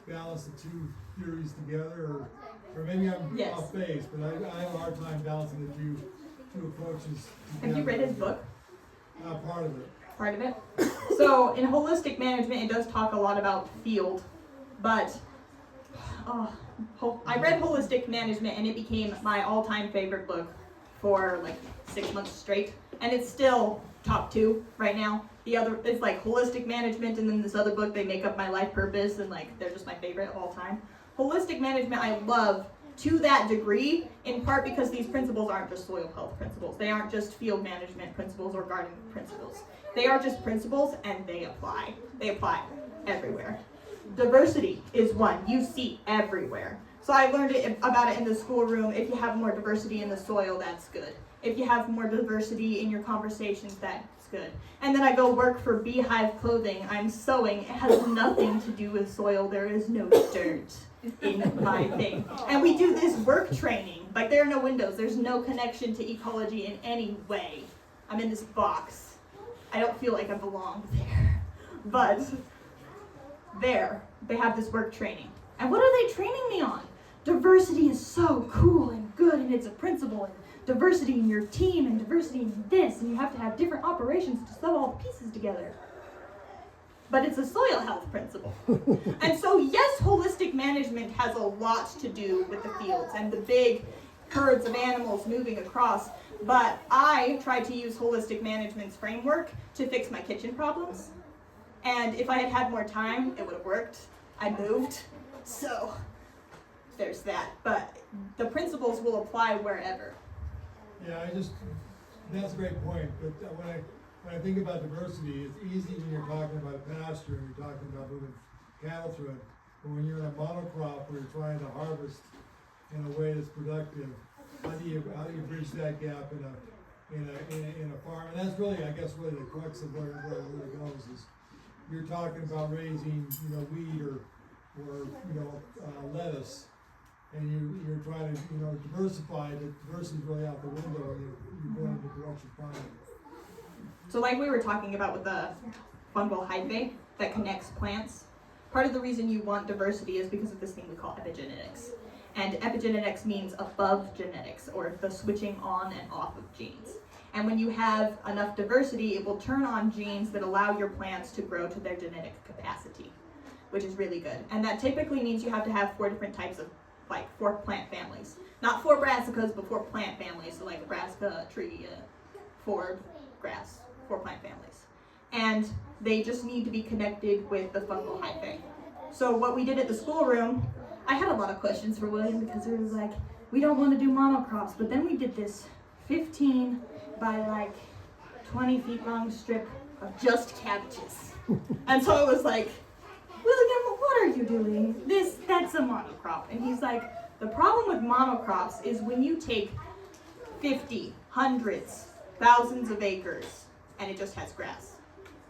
balanced the two theories together, or maybe I'm off base, but I have a hard time balancing the two approaches together. Have you read his book? Part of it. Part of it. So in holistic management, it does talk a lot about field, but I read Holistic Management and it became my all-time favorite book for like 6 months straight, and it's still top 2 right now. The other, it's like Holistic Management, and then this other book, They Make Up My Life Purpose, and like they're just my favorite of all time. Holistic Management I love to that degree, in part because these principles aren't just soil health principles. They aren't just field management principles or gardening principles. They are just principles, and they apply. They apply everywhere. Diversity is one you see everywhere. So I learned about it in the schoolroom. If you have more diversity in the soil, that's good. If you have more diversity in your conversations, that's good. And then I go work for Beehive Clothing. I'm sewing. It has nothing to do with soil. There is no dirt in my thing. And we do this work training. Like, there are no windows. There's no connection to ecology in any way. I'm in this box. I don't feel like I belong there. But there, they have this work training. And what are they training me on? Diversity is so cool and good, and it's a principle, and diversity in your team, and diversity in this, and you have to have different operations to sew all the pieces together. But it's a soil health principle. And so yes, holistic management has a lot to do with the fields and the big herds of animals moving across, but I tried to use holistic management's framework to fix my kitchen problems. And if I had had more time, it would have worked. I moved, so there's that. But the principles will apply wherever. Yeah, that's a great point. But when when I think about diversity, it's easy when you're talking about a pasture and you're talking about moving cattle through it. But when you're in a monocrop where you're trying to harvest in a way that's productive, how do you bridge that gap in a farm? And that's really, I guess, really the crux of where it really goes is you're talking about raising, wheat or lettuce, and you're trying to, diversify, but diversity is really out the window when you're going into production farming. So like we were talking about with the fungal hyphae that connects plants, part of the reason you want diversity is because of this thing we call epigenetics. And epigenetics means above genetics, or the switching on and off of genes. And when you have enough diversity, it will turn on genes that allow your plants to grow to their genetic capacity, which is really good. And that typically means you have to have 4 different types of, 4 plant families. Not 4 brassicas, but 4 plant families. So like a brassica, a tree, 4 grass, 4 plant families. And they just need to be connected with the fungal hyphae. So what we did at the schoolroom, I had a lot of questions for William because it was like, we don't want to do monocrops, but then we did this 15 by 20 feet long strip of just cabbages. And so it was like, William, what are you doing? That's a monocrop. And he's like, the problem with monocrops is when you take 50, hundreds, thousands of acres and it just has grass.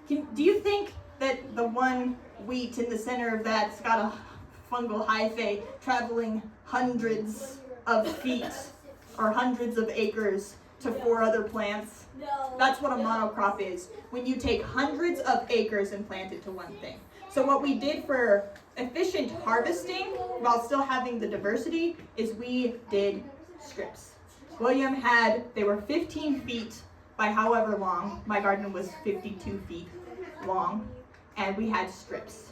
Do you think that the one wheat in the center of that's got a fungal hyphae traveling hundreds of feet or hundreds of acres to 4 other plants? No. That's what a monocrop is, when you take hundreds of acres and plant it to one thing. So what we did for efficient harvesting while still having the diversity is we did strips. William they were 15 feet by however long. My garden was 52 feet long, and we had strips.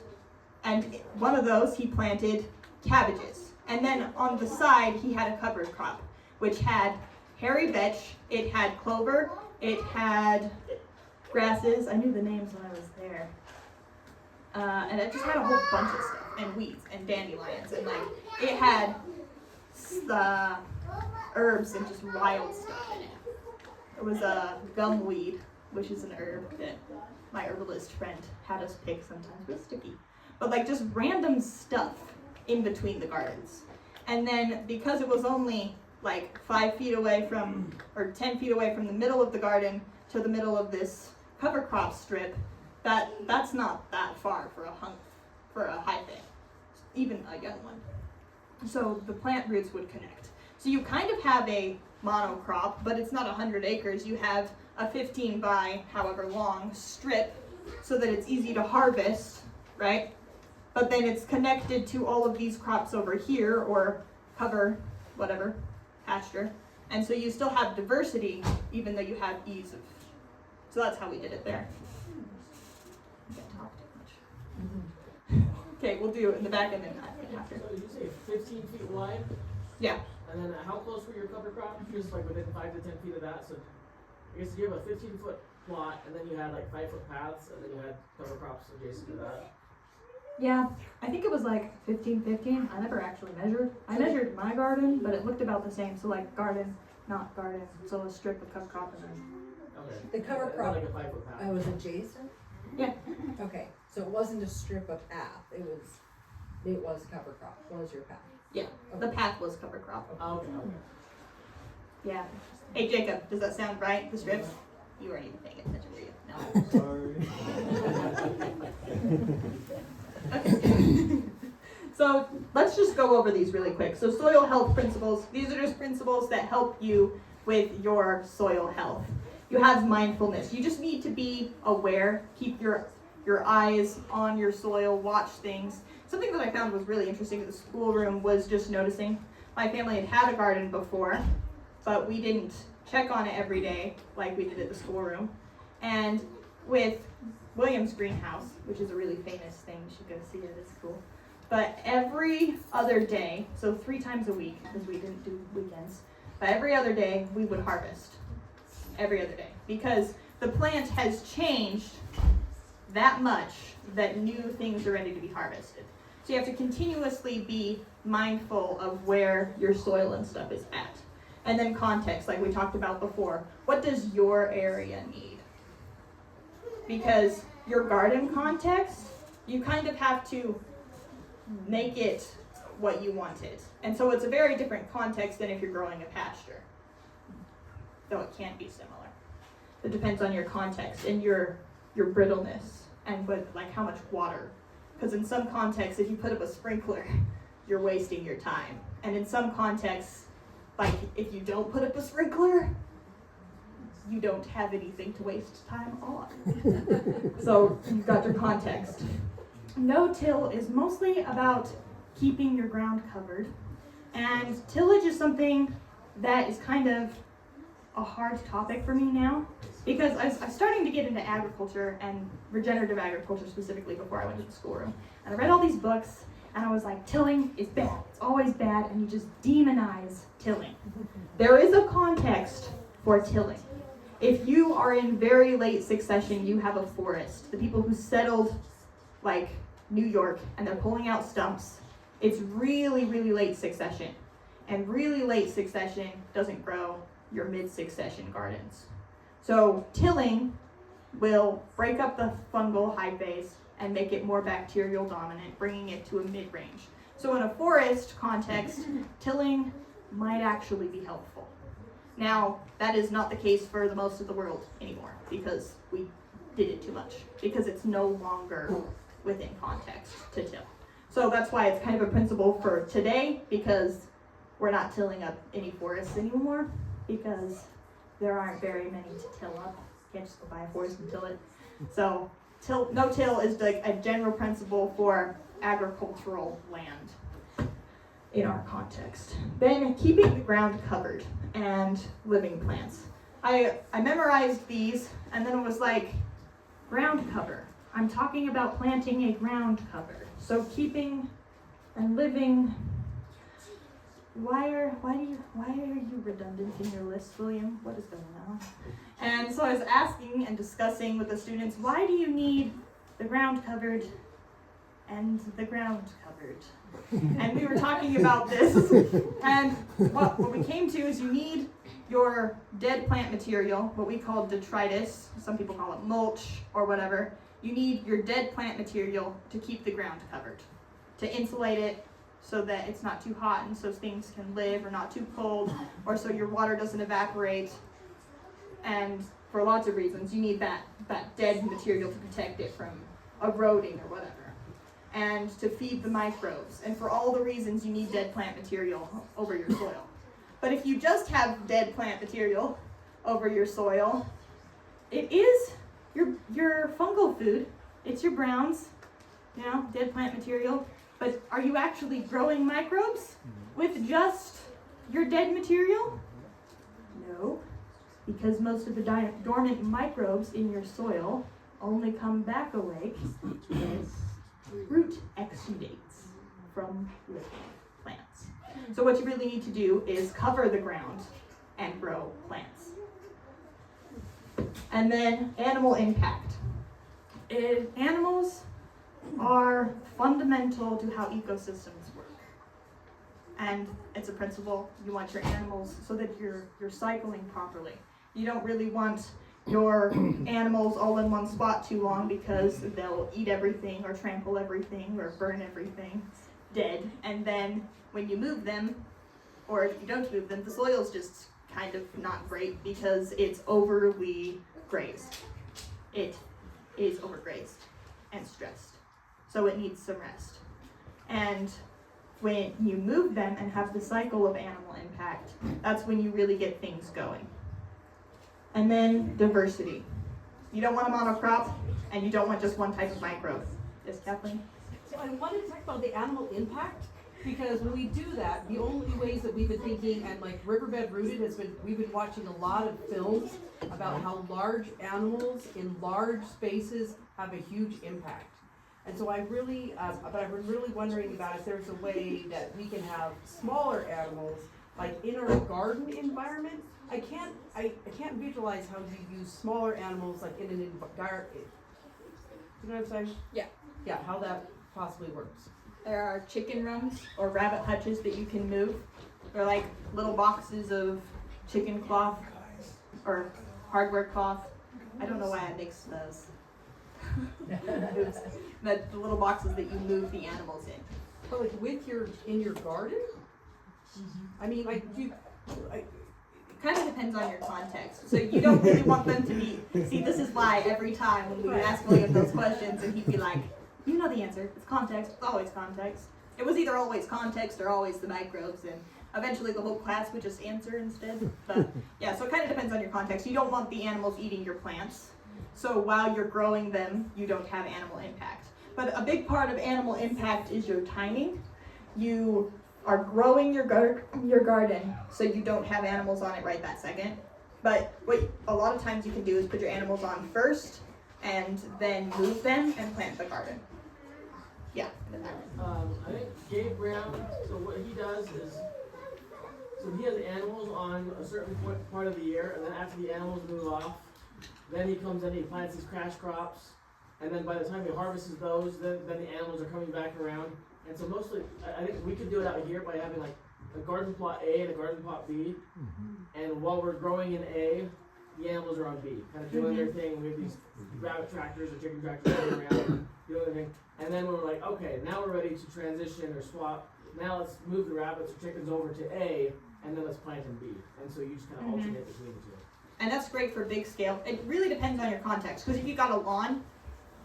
And one of those he planted cabbages. And then on the side he had a cover crop, which had hairy vetch, it had clover, it had grasses. I knew the names when I was there. And it just had a whole bunch of stuff, and weeds, and dandelions, and it had the herbs and just wild stuff in it. There was a gumweed, which is an herb that my herbalist friend had us pick sometimes. It was sticky. But just random stuff in between the gardens. And then because it was only 5 feet away from, or 10 feet away from the middle of the garden to the middle of this cover crop strip, that's not that far for a hyphae, even a young one. So the plant roots would connect. So you kind of have a monocrop, but it's not 100 acres. You have a 15 by however long strip so that it's easy to harvest, right? But then it's connected to all of these crops over here, or cover, whatever, pasture. And so you still have diversity, even though you have ease of. So that's how we did it there. I can't talk too much. Okay, we'll do it in the back and then after. So you say 15 feet wide? Yeah. And then how close were your cover crops? Just within 5 to 10 feet of that? So I guess you have a 15-foot plot, and then you had 5-foot paths, and then you had cover crops adjacent to that. Yeah, I think it was 15. I never actually measured. I measured my garden, but it looked about the same. So garden, not garden. So a strip of cover crop and then. Okay. The cover crop, Like a 5-foot path. was adjacent? Yeah. Okay, so it wasn't a strip of path, it was cover crop. What was your path? Yeah, the path was cover crop. Oh, okay. Yeah. Hey Jacob, does that sound right? The strips? You weren't even paying attention, were you? No. Sorry. Okay. So let's just go over these really quick. So soil health principles, these are just principles that help you with your soil health. You have mindfulness. You just need to be aware, keep your eyes on your soil, watch things. Something that I found was really interesting at the schoolroom was just noticing my family had a garden before, but we didn't check on it every day like we did at the schoolroom. And with William's greenhouse, which is a really famous thing, you should go see it, it's cool. But every other day, so 3 times a week, because we didn't do weekends, but every other day we would harvest. Every other day. Because the plant has changed that much that new things are ready to be harvested. So you have to continuously be mindful of where your soil and stuff is at. And then context, like we talked about before. What does your area need? because your garden context, you kind of have to make it what you want it. And so it's a very different context than if you're growing a pasture, though it can be similar. It depends on your context and your brittleness and like how much water. Because in some contexts, if you put up a sprinkler, you're wasting your time. And in some contexts, like if you don't put up a sprinkler, you don't have anything to waste time on. So you've got your context. No-till is mostly about keeping your ground covered. And tillage is something that is kind of a hard topic for me now, because I'm starting to get into agriculture and regenerative agriculture specifically before I went to the schoolroom. And I read all these books, and I was like, tilling is bad. It's always bad, and you just demonize tilling. There is a context for tilling. If you are in very late succession, you have a forest. The people who settled like New York and they're pulling out stumps, it's really, really late succession. And really late succession doesn't grow your mid-succession gardens. So tilling will break up the fungal hyphase and make it more bacterial dominant, bringing it to a mid-range. So in a forest context, tilling might actually be helpful. Now, that is not the case for the most of the world anymore, because we did it too much, because it's no longer within context to till. So that's why it's kind of a principle for today, because we're not tilling up any forests anymore, because there aren't very many to till up. You can't just go buy a forest and till it. So no-till is like a general principle for agricultural land in our context. Then keeping the ground covered and living plants. I memorized these, and then it was like, ground cover. I'm talking about planting a ground cover. So keeping and living. Why are you redundant in your list, William? What is going on? And so I was asking and discussing with the students, why do you need the ground covered and the ground covered? And we were talking about this, and what we came to is you need your dead plant material, what we call detritus, some people call it mulch or whatever. You need your dead plant material to keep the ground covered, to insulate it so that it's not too hot and so things can live, or not too cold, or so your water doesn't evaporate. And for lots of reasons, you need that dead material to protect it from eroding or whatever, and to feed the microbes. And for all the reasons, you need dead plant material over your soil. But if you just have dead plant material over your soil, it is your fungal food. It's your browns, dead plant material. But are you actually growing microbes with just your dead material? No, because most of the dormant microbes in your soil only come back awake as root exudates from living plants. So what you really need to do is cover the ground and grow plants. And then animal impact. Animals are fundamental to how ecosystems work. And it's a principle. You want your animals so that you're cycling properly. You don't really want your animals all in one spot too long, because they'll eat everything or trample everything or burn everything dead. And then when you move them, or if you don't move them, the soil's just kind of not great because it's overly grazed. It is overgrazed and stressed. So it needs some rest. And when you move them and have the cycle of animal impact, that's when you really get things going. And then diversity. You don't want a monocrop, and you don't want just one type of microbe. Yes, Kathleen? So I wanted to talk about the animal impact, because when we do that, the only ways that we've been thinking, and like Riverbed Rooted we've been watching a lot of films about how large animals in large spaces have a huge impact. And so I've been really wondering about if there's a way that we can have smaller animals, like in our garden environment. I can't visualize how you use smaller animals like in an environment. You know what I'm saying? Yeah. Yeah, how that possibly works. There are chicken runs or rabbit hutches that you can move. They're like little boxes of chicken cloth or hardware cloth. I don't know why I mixed those. Oops. The little boxes that you move the animals in. But like in your garden? I mean, like, It kind of depends on your context. So you don't really want them to be, see, this is why every time when we would ask William those questions and he'd be like, you know the answer, it's context, it's always context. It was either always context or always the microbes, and eventually the whole class would just answer instead. But yeah, so it kind of depends on your context. You don't want the animals eating your plants. So while you're growing them, you don't have animal impact. But a big part of animal impact is your timing. You are growing your garden so you don't have animals on it right that second. But what a lot of times you can do is put your animals on first and then move them and plant the garden. Yeah. I think Gabe Brown, so what he does is, so he has animals on a certain part of the year, and then after the animals move off, then he comes in, he plants his crash crops, and then by the time he harvests those, then the animals are coming back around. And so mostly, I think we could do it out here by having like a garden plot A and a garden plot B, and while we're growing in A, the animals are on B, kind of doing their thing. We have these rabbit tractors or chicken tractors going around, doing their thing. And then we're like, okay, now we're ready to transition or swap. Now let's move the rabbits or chickens over to A, and then let's plant in B. And so you just kind of alternate between the two. And that's great for big scale. It really depends on your context, because if you got a lawn,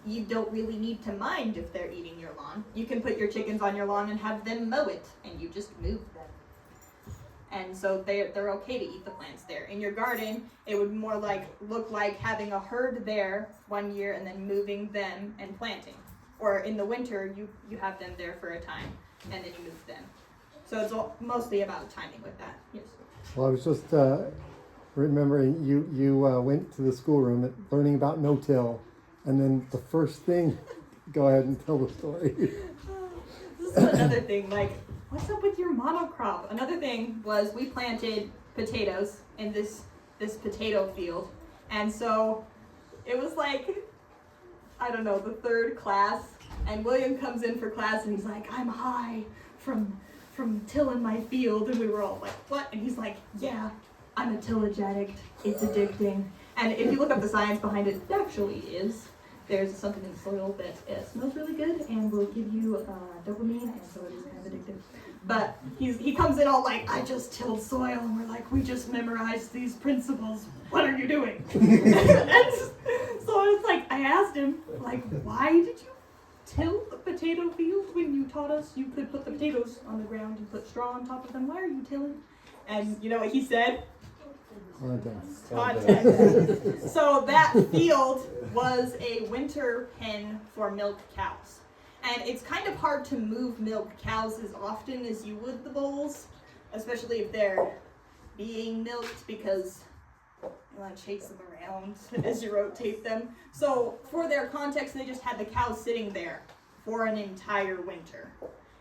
you don't really need to mind if they're eating your lawn. You can put your chickens on your lawn and have them mow it, and you just move them. And so they're okay to eat the plants there. In your garden, it would more look like having a herd there one year and then moving them and planting. Or in the winter, you have them there for a time, and then you move them. So it's mostly about timing with that. Yes. Well, I was just remembering you went to the schoolroom learning about no-till, and then the first thing, go ahead and tell the story. This is another thing, what's up with your monocrop? Another thing was we planted potatoes in this potato field, and so it was I don't know, the third class, and William comes in for class and he's like, I'm high from tilling my field, and we were all like, what? And he's like, yeah, I'm a tillage addict, it's addicting. And if you look up the science behind it, it actually is. There's something in the soil that smells really good and will give you dopamine, and so it is kind of addictive. But he comes in all like, I just tilled soil, and we're like, we just memorized these principles. What are you doing? And so it's like, I asked him, why did you till the potato field when you taught us you could put the potatoes on the ground and put straw on top of them? Why are you tilling? And you know what he said? Context. So that field was a winter pen for milk cows. And it's kind of hard to move milk cows as often as you would the bulls, especially if they're being milked, because you want to chase them around as you rotate them. So for their context, they just had the cows sitting there for an entire winter.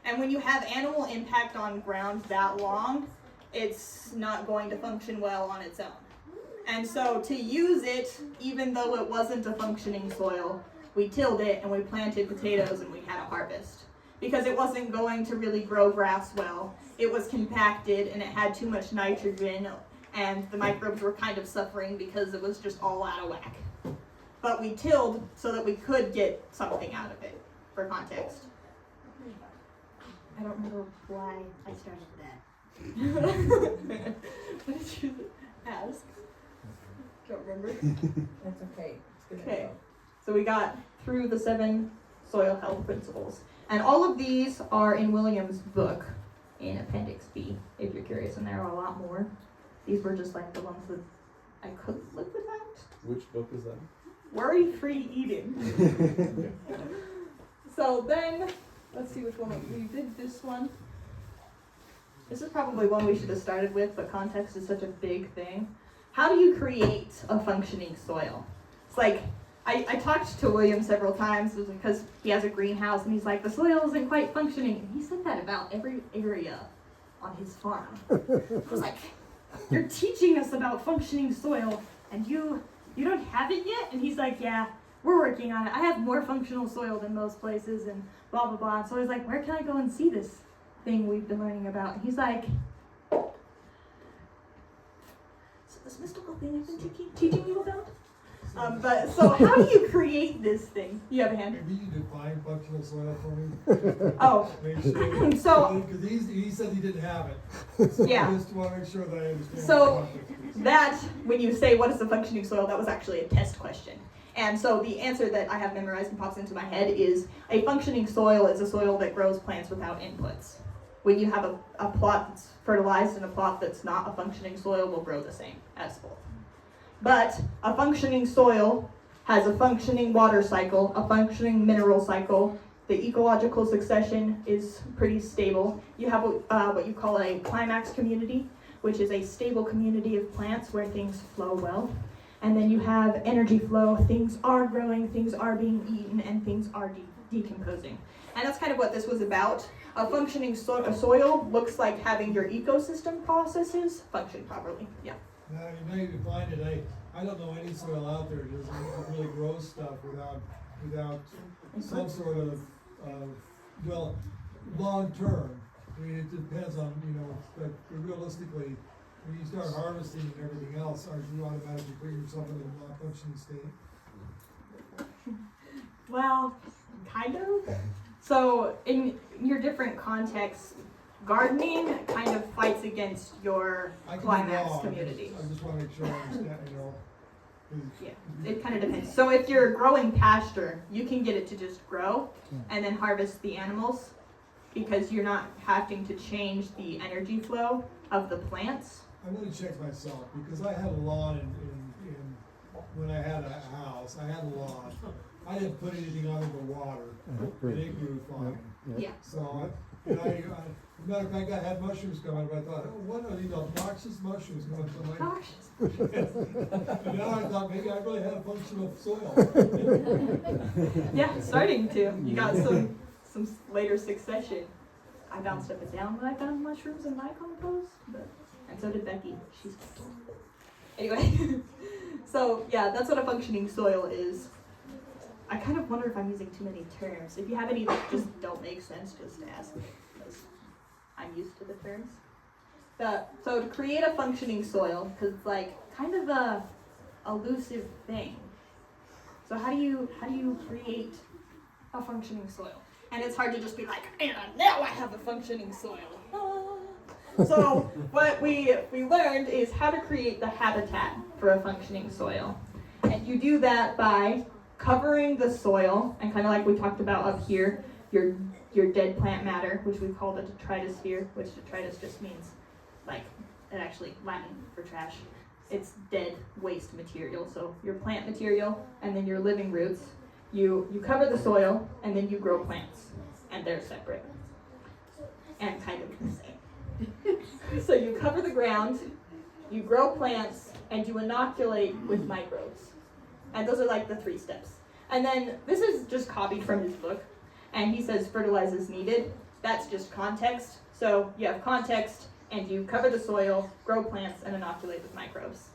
And when you have animal impact on ground that long, it's not going to function well on its own. And so to use it, even though it wasn't a functioning soil, we tilled it and we planted potatoes and we had a harvest. Because it wasn't going to really grow grass well. It was compacted and it had too much nitrogen, and the microbes were kind of suffering because it was just all out of whack. But we tilled so that we could get something out of it, for context. I don't remember why I started that. What did you ask? Don't remember. That's okay. It's good. Okay. So we got through the 7 soil health principles. And all of these are in William's book in Appendix B, if you're curious, and there are a lot more. These were just the ones that I couldn't live without. Which book is that? Worry-free eating. So then, let's see which one we did. This one. This is probably one we should have started with, but context is such a big thing. How do you create a functioning soil? It's I talked to William several times because he has a greenhouse, and he's like, the soil isn't quite functioning. And he said that about every area on his farm. I was like, you're teaching us about functioning soil, and you don't have it yet? And he's like, yeah, we're working on it. I have more functional soil than most places, and blah, blah, blah. And so I was like, where can I go and see this thing we've been learning about? And he's like, so this mystical thing I've been teaching you about? But so how do you create this thing? You have a hand? Maybe you define functional soil for me? Oh, Make sure. so Because he said he didn't have it. So Yeah. I just want to make sure that I understand. So the context. that, when you say what is a functioning soil, that was actually a test question. And so the answer that I have memorized and pops into my head is a functioning soil is a soil that grows plants without inputs. When you have a plot that's fertilized and a plot that's not a functioning soil will grow the same as both. But a functioning soil has a functioning water cycle, a functioning mineral cycle. The ecological succession is pretty stable. You have what you call a climax community, which is a stable community of plants where things flow well. And then you have energy flow. Things are growing, things are being eaten, and things are decomposing. And that's kind of what this was about. A functioning soil looks like having your ecosystem processes function properly. Yeah. Now you define it. I don't know any soil out there that doesn't really grow stuff without some sort of well, long term. I mean, it depends on, but realistically, when you start harvesting and everything else, aren't you automatically putting yourself in a non-functioning state? Well, kind of. So in your different contexts, gardening kind of fights against your climax community. I just want to make sure I understand, Yeah, it kind of depends. So if you're growing pasture, you can get it to just grow and then harvest the animals because you're not having to change the energy flow of the plants. I'm going to check myself because I had a lawn in when I had a house. I had a lawn. I didn't put anything on it but water, and it grew fine. Yeah. So, as a matter of fact, I had mushrooms coming, but I thought, oh, what are these obnoxious mushrooms going to my house? And now I thought maybe I really had a functional soil. Yeah, starting to. You got some later succession. I bounced up and down when I found mushrooms in my compost, and so did Becky. She's anyway. So yeah, that's what a functioning soil is. I kind of wonder if I'm using too many terms. If you have any that just don't make sense, just ask me, because I'm used to the terms. So to create a functioning soil, because it's like kind of a elusive thing. So how do you create a functioning soil? And it's hard to just be like, and now I have a functioning soil. So what we learned is how to create the habitat for a functioning soil. And you do that by covering the soil, and kind of like we talked about up here, your dead plant matter, which we call the detritosphere, which detritus just means, like, it actually Latin for trash. It's dead waste material. So your plant material and then your living roots, you cover the soil and then you grow plants, and they're separate and kind of the same. So you cover the ground, you grow plants, and you inoculate with microbes. And those are like the 3 steps. And then this is just copied from his book. And he says fertilize as needed. That's just context. So you have context and you cover the soil, grow plants, and inoculate with microbes.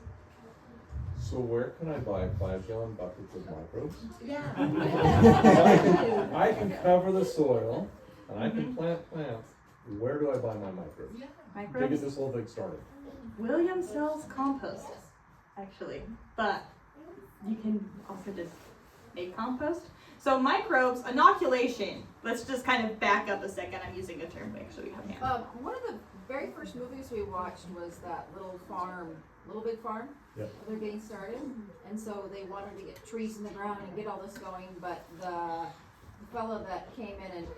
So where can I buy 5-gallon buckets of microbes? Yeah. I can cover the soil and I can plant plants. Where do I buy my microbes? To get this whole thing started. William sells compost, actually. But you can also just make compost. So microbes, inoculation, let's just kind of back up a second. I'm using a term, make sure you have hands. One of the very first movies we watched was that Little Big Farm. Yep. They're getting started, and so they wanted to get trees in the ground and get all this going, but the fellow that came in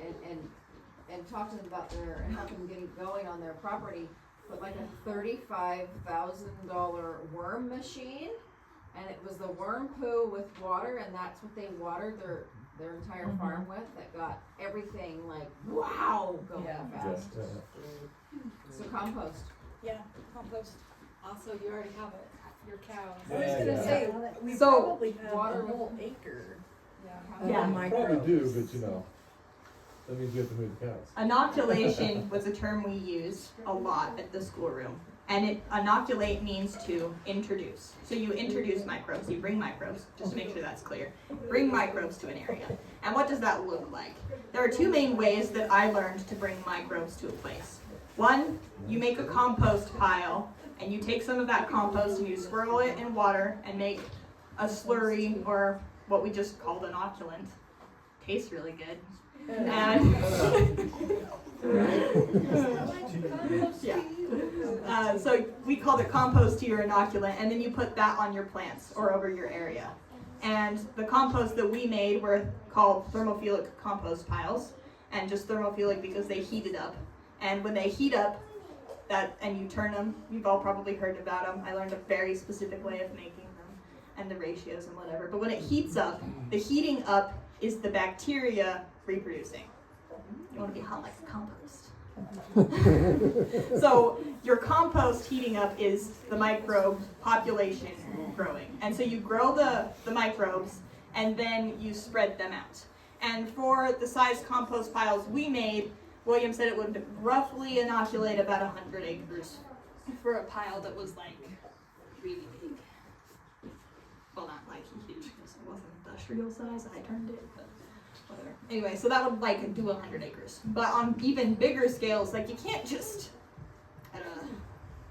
and talked to them about and helped them getting going on their property put like a $35,000 worm machine. And it was the worm poo with water, and that's what they watered their entire farm with. That got everything like wow going fast. So compost. Yeah, compost. Also, you already have it. Your cows. I was gonna say we So, probably have water a whole acre. Yeah. Probably do, but that means you have to move the cows. Inoculation was a term we used a lot at the schoolroom. And inoculate means to introduce. So you introduce microbes, you bring microbes, just to make sure that's clear. Bring microbes to an area. And what does that look like? There are 2 main ways that I learned to bring microbes to a place. One, you make a compost pile, and you take some of that compost and you swirl it in water and make a slurry, or what we just called inoculant. Tastes really good. And yeah. So we called it compost tea or inoculant, and then you put that on your plants or over your area. And the compost that we made were called thermophilic compost piles, and just thermophilic because they heated up. And when they heat up, and you turn them, you've all probably heard about them. I learned a very specific way of making them and the ratios and whatever. But when it heats up, the heating up is the bacteria reproducing. You want to be hot like a compost. So your compost heating up is the microbe population growing. And so you grow the microbes and then you spread them out. And for the size compost piles we made, William said it would roughly inoculate about 100 acres for a pile that was like really big. Well, not like huge because it wasn't industrial size. I turned it, but whatever. Anyway, so that would like do 100 acres. But on even bigger scales, like you can't just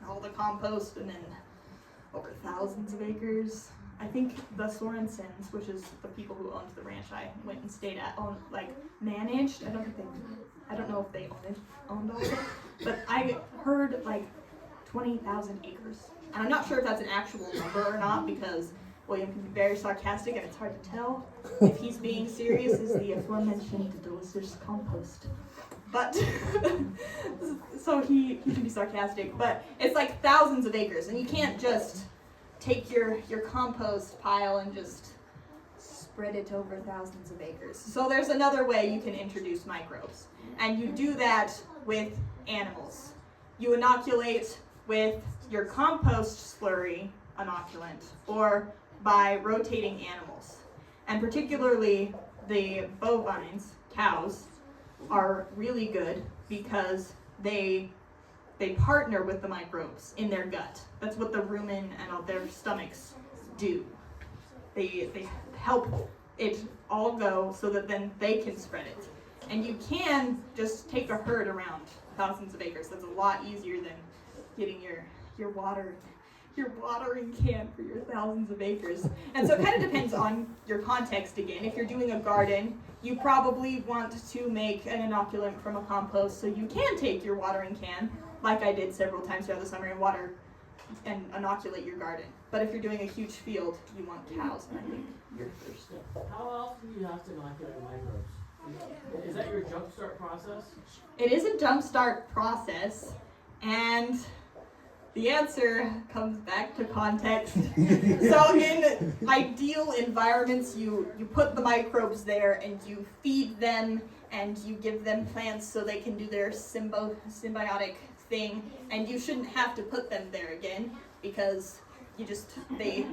all the compost and then over thousands of acres. I think the Sorensens, which is the people who owned the ranch I went and stayed at, managed. I don't know if they owned all of it, but I heard like 20,000 acres. And I'm not sure if that's an actual number or not because William can be very sarcastic and it's hard to tell if he's being serious as the aforementioned delicious compost. But, so he can be sarcastic, but it's like thousands of acres and you can't just take your compost pile and just spread it over thousands of acres. So there's another way you can introduce microbes. And you do that with animals. You inoculate with your compost slurry inoculant or by rotating animals. And particularly the bovines, cows, are really good because they partner with the microbes in their gut. That's what the rumen and all their stomachs do. They help it all go so that then they can spread it. And you can just take a herd around thousands of acres. That's a lot easier than getting your watering can for your thousands of acres. And so it kind of depends on your context again. If you're doing a garden, you probably want to make an inoculant from a compost so you can take your watering can, like I did several times throughout the summer, and water and inoculate your garden. But if you're doing a huge field, you want cows, and I think you're thirsty. How often do you have to inoculate microbes? Is that your jumpstart process? It is a jumpstart process, and the answer comes back to context. So in ideal environments, you put the microbes there and you feed them and you give them plants so they can do their symbiotic thing, and you shouldn't have to put them there again because they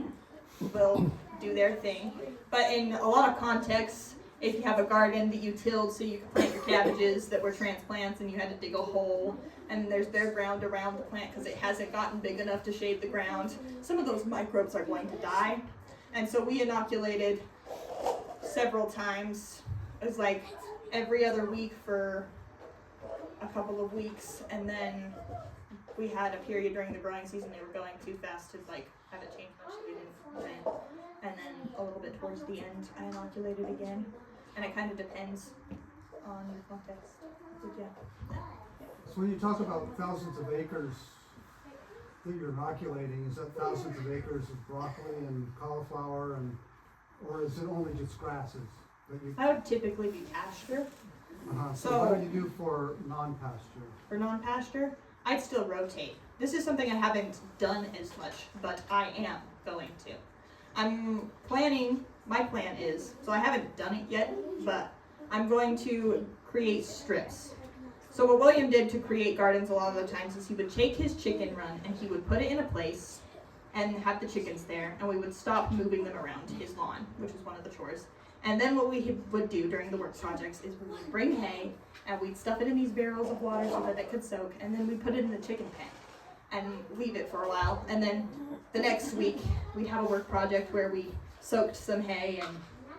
will do their thing. But in a lot of contexts, if you have a garden that you tilled so you could plant your cabbages that were transplants and you had to dig a hole and there's bare ground around the plant because it hasn't gotten big enough to shade the ground, some of those microbes are going to die. And so we inoculated several times. It was like every other week for a couple of weeks, and then we had a period during the growing season they were going too fast to like have it change much, so we didn't then. And then a little bit towards the end I inoculated again. And it kind of depends on your context. But yeah. So when you talk about thousands of acres that you're inoculating, is that thousands of acres of broccoli and cauliflower, or is it only just grasses? That would typically be pasture. So what do you do for non-pasture? For non-pasture, I'd still rotate. This is something I haven't done as much, but I am going to. My plan is, so I haven't done it yet, but I'm going to create strips. So what William did to create gardens a lot of the times is he would take his chicken run and he would put it in a place and have the chickens there, and we would stop moving them around his lawn, which was one of the chores. And then what we would do during the work projects is we would bring hay and we'd stuff it in these barrels of water so that it could soak, and then we'd put it in the chicken pen and leave it for a while. And then the next week we'd have a work project where we soaked some hay and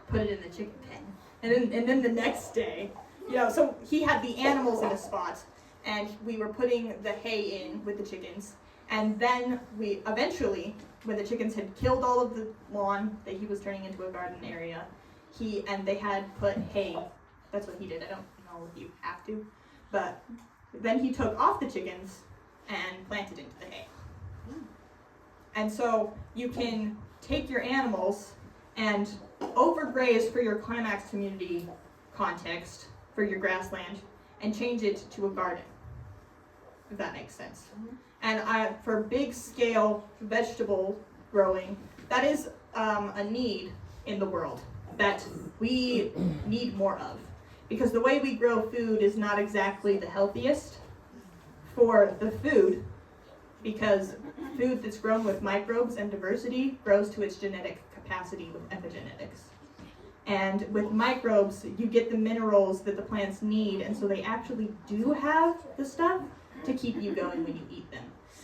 put it in the chicken pen. And then the next day, so he had the animals in a spot and we were putting the hay in with the chickens. And then we eventually, when the chickens had killed all of the lawn that he was turning into a garden area, they had put hay. That's what he did. I don't know if you have to, but then he took off the chickens and planted into the hay. And so you can take your animals and overgraze for your climax community context for your grassland and change it to a garden, if that makes sense. And for big scale vegetable growing, that is a need in the world that we need more of, because the way we grow food is not exactly the healthiest for the food, because food that's grown with microbes and diversity grows to its genetic capacity with epigenetics. And with microbes, you get the minerals that the plants need, and so they actually do have the stuff to keep you going when you eat them.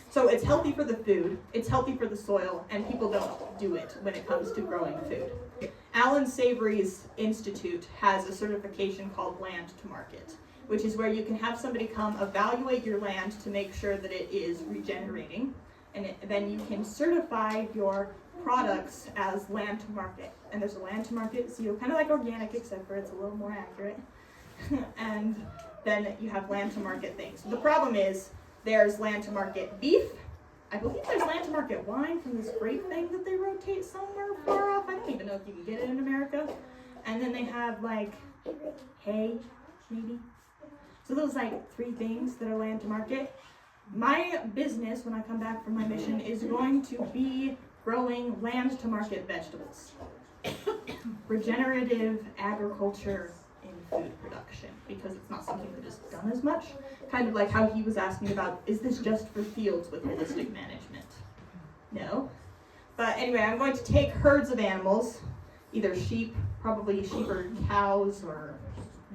So it's healthy for the food, it's healthy for the soil, and people don't do it when it comes to growing food. Alan Savory's institute has a certification called Land to Market, which is where you can have somebody come evaluate your land to make sure that it is regenerating, and then you can certify your products as land to market. And there's a land to market seal, kind of like organic, except for it's a little more accurate. And then you have land to market things. The problem is there's land to market beef. I believe there's land to market wine from this great thing that they rotate somewhere far off. I don't even know if you can get it in America. And then they have like hay, maybe. So those like 3 things that are land to market. My business, when I come back from my mission, is going to be growing land to market vegetables. Regenerative agriculture in food production, because it's not something that is done as much. Kind of like how he was asking about, is this just for fields with holistic management? No. But anyway, I'm going to take herds of animals, either sheep, probably sheep or cows or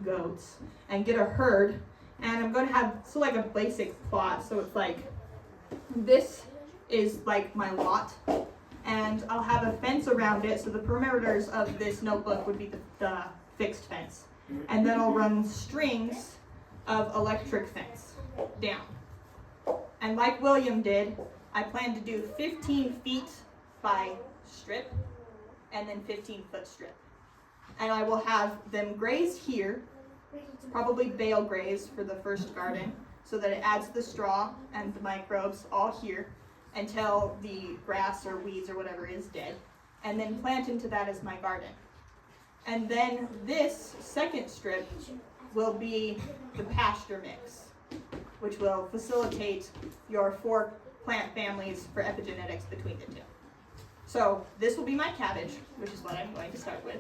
goats, and get a herd, and I'm going to have, so like a basic plot, so it's like, this is like my lot, and I'll have a fence around it, so the perimeters of this notebook would be the fixed fence. And then I'll run strings of electric fence down. And like William did, I plan to do 15 feet by strip, and then 15-foot strip. And I will have them graze here, probably bale graze for the first garden, so that it adds the straw and the microbes all here until the grass or weeds or whatever is dead, and then plant into that as my garden. And then this second strip will be the pasture mix, which will facilitate your 4 plant families for epigenetics between the 2. So this will be my cabbage, which is what I'm going to start with.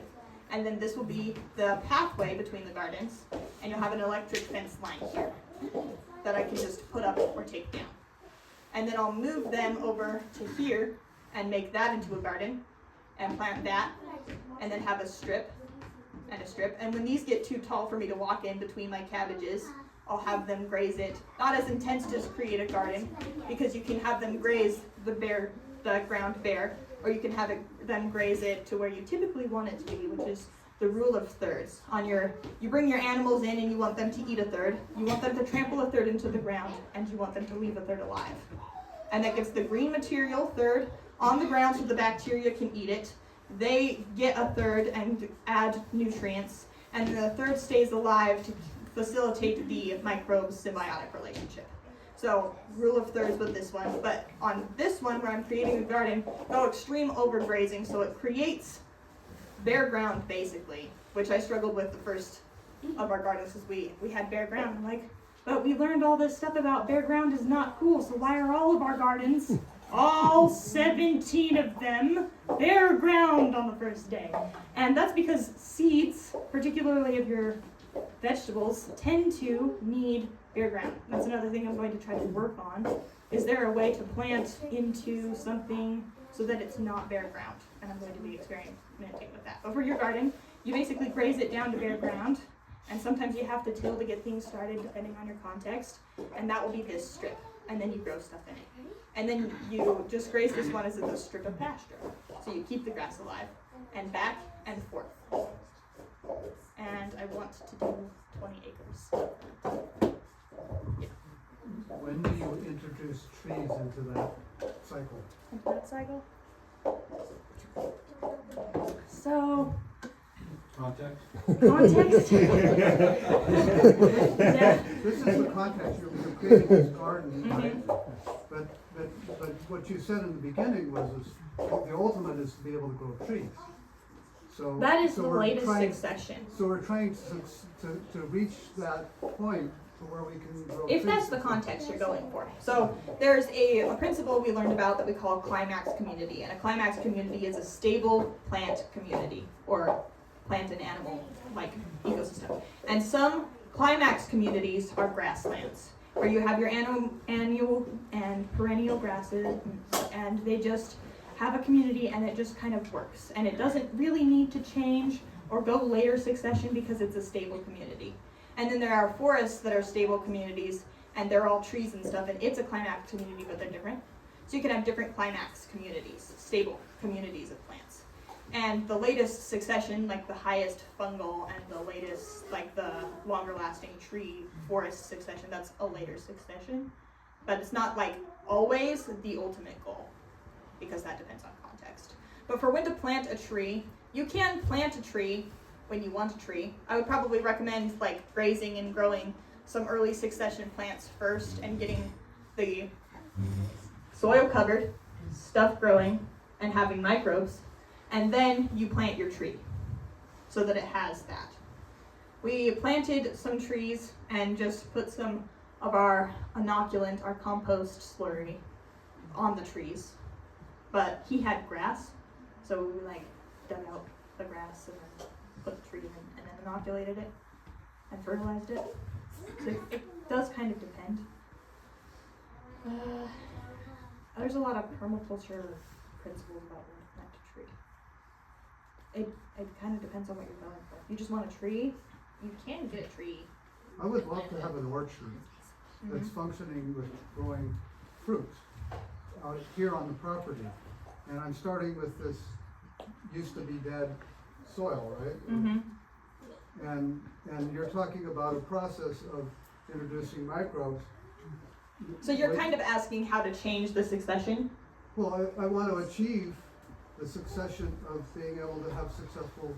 And then this will be the pathway between the gardens, and you'll have an electric fence line here that I can just put up or take down. And then I'll move them over to here and make that into a garden and plant that, and then have a strip and a strip. And when these get too tall for me to walk in between my cabbages, I'll have them graze it. Not as intense to create a garden, because you can have them graze the ground bare, or you can have them graze it to where you typically want it to be, which is the rule of thirds. You bring your animals in and you want them to eat a third, you want them to trample a third into the ground, and you want them to leave a third alive. And that gives the green material third on the ground so the bacteria can eat it. They get a third and add nutrients, and the third stays alive to facilitate the microbe symbiotic relationship. So rule of thirds with this one, but on this one where I'm creating a garden, go extreme overgrazing, so it creates bare ground basically, which I struggled with the first of our gardens, because we had bare ground. I'm like, but we learned all this stuff about bare ground is not cool, so why are all of our gardens, all 17 of them, bare ground on the first day? And that's because seeds, particularly of your vegetables, tend to need bare ground. That's another thing I'm going to try to work on. Is there a way to plant into something so that it's not bare ground? And I'm going to be experimenting with that. But for your garden, you basically graze it down to bare ground, and sometimes you have to till to get things started depending on your context, and that will be this strip, and then you grow stuff in it. And then you just graze this one as a strip of pasture. So you keep the grass alive, and back and forth. And I want to do 20 acres. Yeah. When do you introduce trees into that cycle? That cycle. So Context? context. Yeah. This is the context, you're creating this garden, right? But what you said in the beginning was, the ultimate is to be able to grow trees. So. That is so the we're latest trying- succession. So we're trying to reach that point to where we can grow trees. If that's the context you're going for. So there's a principle we learned about that we call climax community. And a climax community is a stable plant community, or plant and animal like ecosystem. And some climax communities are grasslands, where you have your annual and perennial grasses, and they just have a community and it just kind of works. And it doesn't really need to change or go later succession because it's a stable community. And then there are forests that are stable communities, and they're all trees and stuff, and it's a climax community, but they're different. So you can have different climax communities, stable communities of plants. And the latest succession, like the highest fungal, and the latest, like the longer lasting tree forest succession, that's a later succession. But it's not like always the ultimate goal, because that depends on context. But for when to plant a tree, you can plant a tree when you want a tree. I would probably recommend like grazing and growing some early succession plants first and getting the soil covered, stuff growing, and having microbes, and then you plant your tree so that it has that. We planted some trees and just put some of our inoculant, our compost slurry, on the trees. But he had grass, so we like dug out the grass and then put the tree in and then inoculated it and fertilized it. So it does kind of depend. There's a lot of permaculture principles about when to plant a tree. It kind of depends on what you're going for. If you just want a tree, you can get a tree. I would love to have an orchard that's functioning with growing fruits out here on the property. And I'm starting with this used to be dead soil, right? And you're talking about a process of introducing microbes. So you're kind of asking how to change the succession? Well, I want to achieve the succession of being able to have successful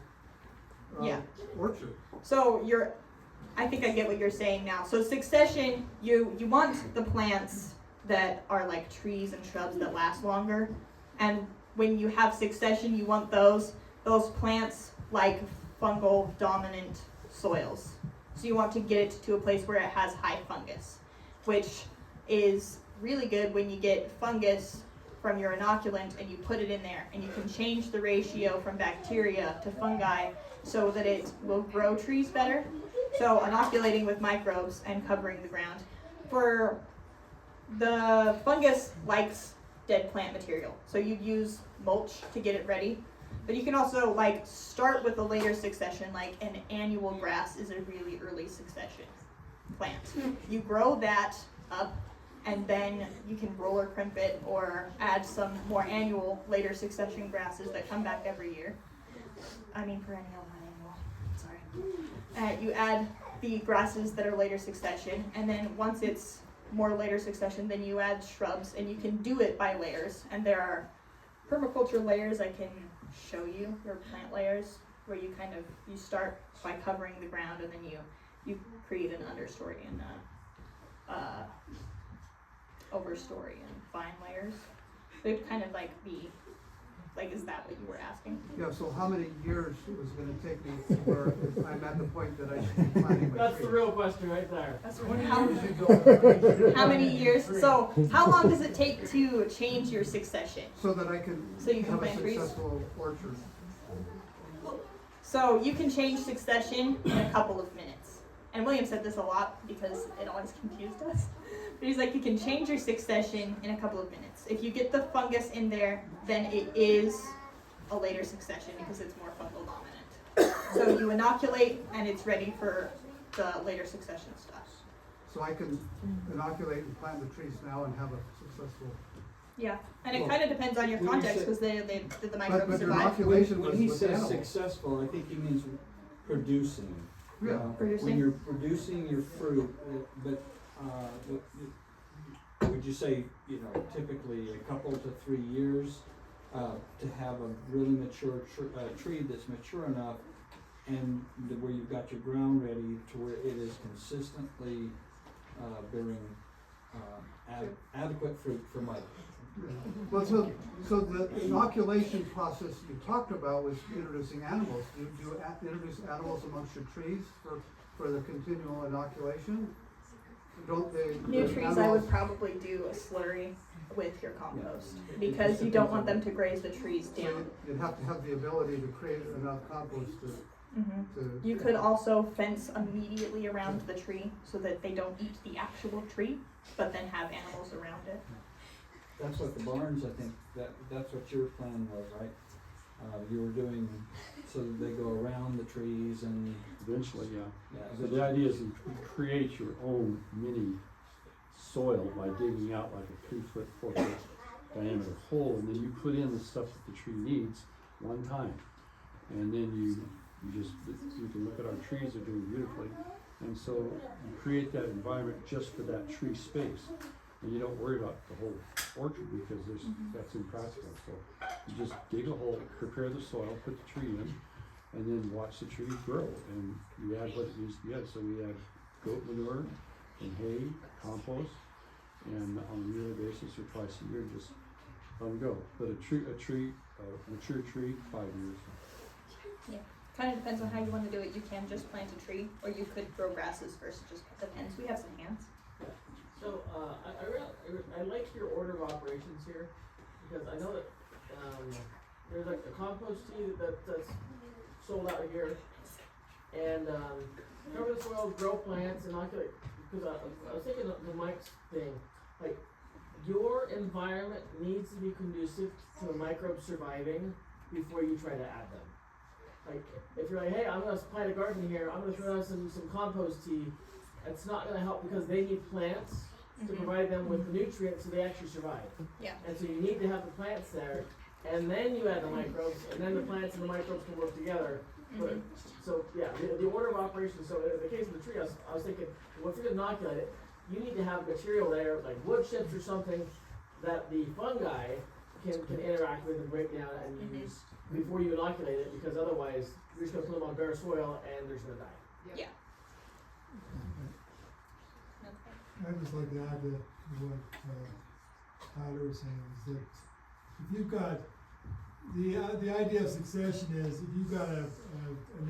orchard. So I think I get what you're saying now. So succession, you want the plants that are like trees and shrubs that last longer. And when you have succession, you want those plants like fungal dominant soils. So you want to get it to a place where it has high fungus, which is really good when you get fungus from your inoculant and you put it in there, and you can change the ratio from bacteria to fungi so that it will grow trees better. So inoculating with microbes and covering the ground. For the fungus likes dead plant material, so you'd use mulch to get it ready. But you can also like start with a later succession, like an annual grass is a really early succession plant. You grow that up, and then you can roller crimp it or add some more annual later succession grasses that come back every year. I mean perennial, not annual. Sorry. You add the grasses that are later succession, and then once it's more later succession, then you add shrubs, and you can do it by layers. And there are permaculture layers. I can show you your plant layers, where you start by covering the ground, and then you create an understory and overstory and fine layers. They'd kind of like be like, is that what you were asking? Yeah, so how many years it was gonna take me to where I'm at the point that I should be planting my That's tree? the real question right there. How many years? So how long does it take to change your succession? So that I can You can have a plant trees? successful orchard. So you can change succession in a couple of minutes. And William said this a lot because it always confused us. But he's like, you can change your succession in a couple of minutes. If you get the fungus in there, then it is a later succession because it's more fungal dominant. So you inoculate and it's ready for the later succession stuff. So I can inoculate and plant the trees now and have a successful. Yeah, and it kind of depends on your when you context say- because did the microbes but survive? inoculation When was he with says animals. successful, I think he means producing. Yeah. Producing. When you're producing your fruit, but would would you say, you know, typically a couple to 3 years to have a really mature tree that's mature enough, and where you've got your ground ready to where it is consistently bearing adequate fruit for mud? Well, so the inoculation process you talked about was introducing animals. Do you introduce animals amongst your trees for the continual inoculation? Don't they? New trees, animals, I would probably do a slurry with your compost because you don't want them to graze the trees so down. you'd have to have the ability to create enough compost to. You could also fence immediately around the tree so that they don't eat the actual tree, but then have animals around it. That's what the barns, I think, that's what your plan was, right? You were doing so that they go around the trees and. Eventually, yeah. So the idea is you create your own mini soil by digging out like a 3-foot, 4-foot diameter hole, and then you put in the stuff that the tree needs one time. And then you can look at our trees, they're doing beautifully. And so you create that environment just for that tree space. And you don't worry about the whole orchard because that's impractical. So you just dig a hole, prepare the soil, put the tree in, and then watch the tree grow. And you add what it needs to be added. So we add goat manure and hay, compost, and on a yearly basis or twice a year, just let them go. But a mature tree, 5 years. Yeah, kind of depends on how you want to do it. You can just plant a tree, or you could grow grasses first. It just depends. We have some hands. So, I like your order of operations here, because I know that, there's like a compost tea that's sold out here, and, cover the soil, grow plants, inoculate, because I was thinking of the Mike's thing, like, your environment needs to be conducive to the microbes surviving before you try to add them. Like, if you're like, hey, I'm gonna plant a garden here, I'm gonna throw out some compost tea, it's not gonna help because they need plants to provide them with the nutrients so they actually survive. Yeah. And so you need to have the plants there, and then you add the microbes, and then the plants and the microbes can work together. But, so yeah, the order of operations, so in the case of the tree, I was thinking, well, if you're gonna inoculate it, you need to have material there, like wood chips or something, that the fungi can interact with and break down and use before you inoculate it, because otherwise, you're just gonna put them on bare soil and they're just gonna die. Yeah. I'd just like to add to what Tyler was saying, is that if you've got, the idea of succession is if you've got a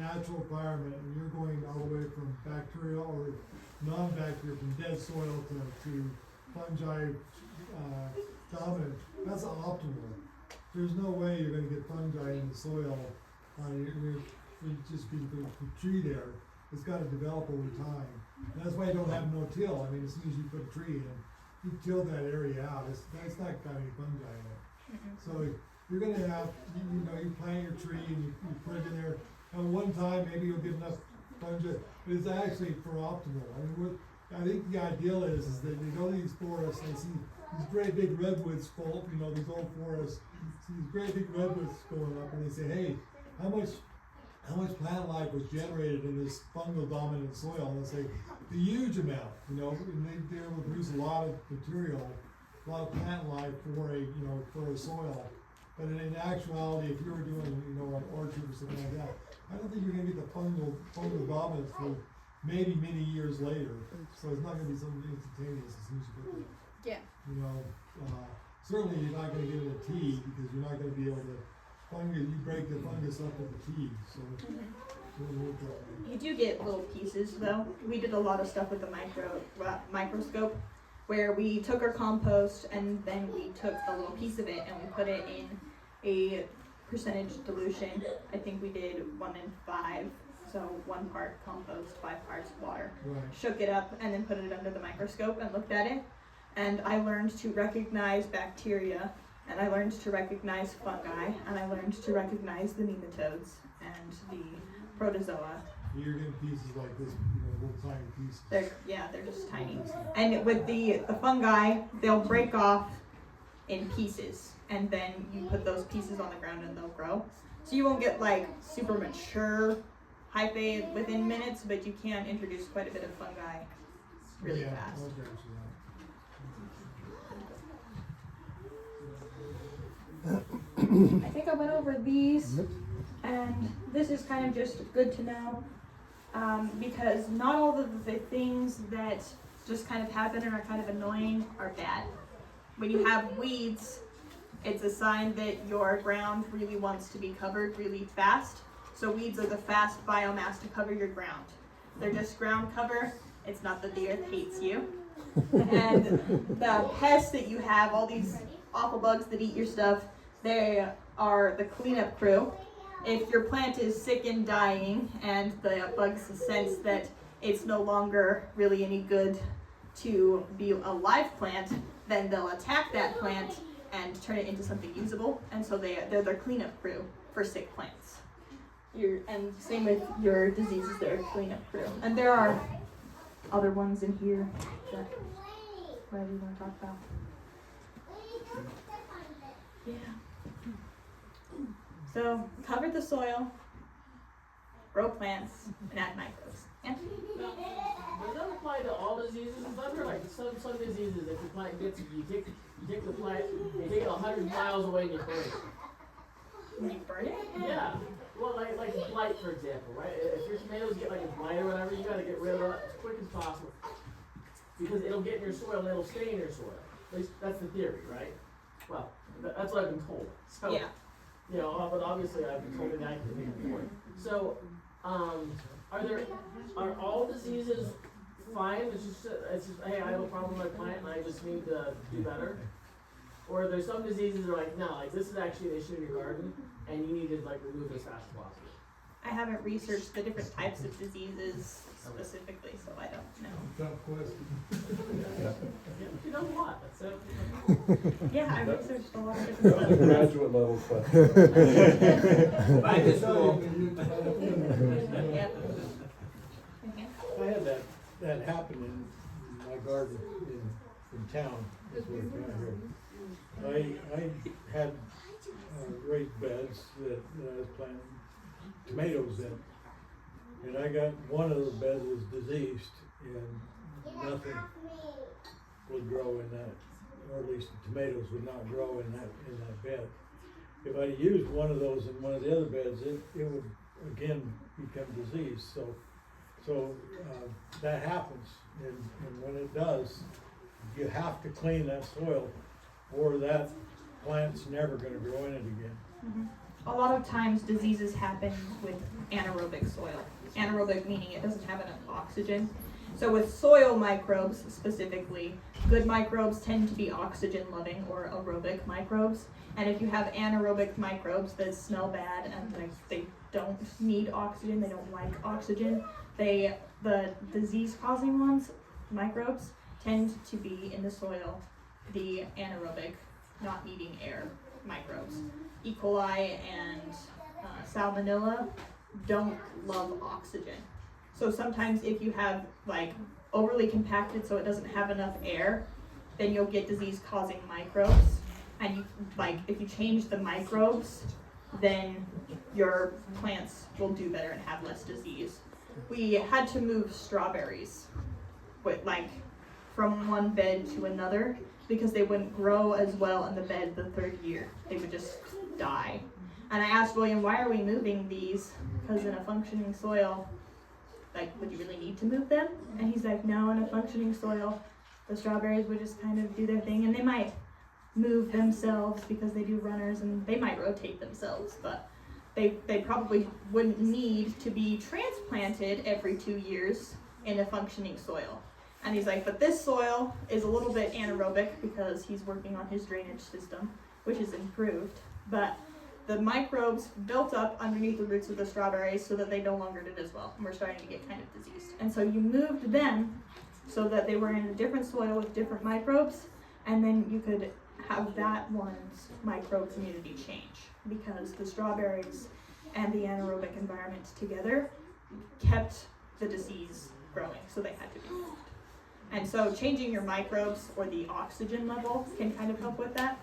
natural environment and you're going all the way from bacterial or non-bacterial, from dead soil to fungi dominant, that's optimal. There's no way you're gonna get fungi in the soil, it'd just be the tree there. It's gotta develop over time. And that's why you don't have no-till. I mean, as soon as you put a tree in, you till that area out, it's not got any fungi in it. So you're gonna have, you plant your tree and you put it in there, and one time maybe you'll get enough fungi, but it's actually for optimal. I mean, I think the ideal is that you go to these forests and you see these great big redwoods full, these old forests, see these great big redwoods going up, and they say, hey, how much plant life was generated in this fungal dominant soil? And they say a huge amount, and they're able to produce a lot of material, a lot of plant life for a soil. But in actuality, if you were doing, an orchard or something like that, I don't think you're gonna get the fungal dominance for maybe many years later. So it's not gonna be something instantaneous as soon as you put it. Yeah. Certainly you're not gonna get it a tea because you're not gonna be able to. You break the fungus up with the tea, so you do get little pieces though. We did a lot of stuff with the microscope where we took our compost and then we took a little piece of it and we put it in a percentage dilution. I think we did 1 in 5, so 1 part compost, 5 parts water. Right. Shook it up and then put it under the microscope and looked at it, and I learned to recognize bacteria, and I learned to recognize fungi, and I learned to recognize the nematodes and the protozoa. You're getting pieces like this, little tiny pieces. They're just tiny. And with the fungi, they'll break off in pieces, and then you put those pieces on the ground and they'll grow. So you won't get like super mature hyphae within minutes, but you can introduce quite a bit of fungi really fast. I think I went over these, and this is kind of just good to know, because not all of the things that just kind of happen and are kind of annoying are bad. When you have weeds, it's a sign that your ground really wants to be covered really fast. So weeds are the fast biomass to cover your ground. They're just ground cover. It's not that the earth hates you. And the pests that you have, all these awful bugs that eat your stuff, they are the cleanup crew. If your plant is sick and dying and the bugs sense that it's no longer really any good to be a live plant, then they'll attack that plant and turn it into something usable. And so they're their cleanup crew for sick plants. And same with your diseases, they're a cleanup crew. And there are other ones in here that whatever you want to talk about. Yeah. So cover the soil, grow plants, and add microbes. Yeah. Now, does that apply to all diseases? Because I've heard like some diseases, if the plant gets it, you take the plant, you take it 100 miles away and you burn it. When you burn it? Yeah. Well, like blight, for example, right? If your tomatoes get like a blight or whatever, you gotta get rid of it as quick as possible. Because it'll get in your soil and it'll stay in your soil. At least that's the theory, right? Well, that's what I've been told. So, yeah. You know, but obviously I've been told inaccurate before. So, are all diseases fine? It's just, hey, I have a problem with my plant and I just need to do better? Or are there some diseases that are like, no, like this is actually an issue in your garden and you need to like remove it as fast as possible? I haven't researched the different types of diseases specifically, so I don't know. Tough question. You know a lot, that's it. Yeah, I researched a lot of different That was a stuff. graduate level question. Back to school. Yep. I had that happen in my garden in town, is where I here. I had raised beds that I was planting tomatoes in, and I got one of the beds was diseased, and nothing would grow in that, or at least the tomatoes would not grow in that bed. If I used one of those in one of the other beds, it would again become diseased. So that happens, and when it does, you have to clean that soil, or that plant's never going to grow in it again. Mm-hmm. A lot of times diseases happen with anaerobic soil. Anaerobic meaning it doesn't have enough oxygen. So with soil microbes specifically, good microbes tend to be oxygen loving or aerobic microbes. And if you have anaerobic microbes that smell bad and they don't need oxygen, they don't like oxygen, the disease causing ones, microbes, tend to be in the soil, the anaerobic, not needing air microbes. E. coli and salmonella don't love oxygen. So sometimes if you have like overly compacted so it doesn't have enough air, then you'll get disease causing microbes. And you if you change the microbes, then your plants will do better and have less disease. We had to move strawberries from one bed to another because they wouldn't grow as well in the bed the third year. They would just die. And I asked William, why are we moving these? Because in a functioning soil, would you really need to move them? And he's like, no, in a functioning soil, the strawberries would just kind of do their thing, and they might move themselves because they do runners, and they might rotate themselves, but they probably wouldn't need to be transplanted every 2 years in a functioning soil. And he's like, but this soil is a little bit anaerobic because he's working on his drainage system, which is improved. But the microbes built up underneath the roots of the strawberries so that they no longer did as well. And we're starting to get kind of diseased. And so you moved them so that they were in a different soil with different microbes. And then you could have that one's microbe community change because the strawberries and the anaerobic environment together kept the disease growing. So they had to be moved. And so changing your microbes or the oxygen level can kind of help with that.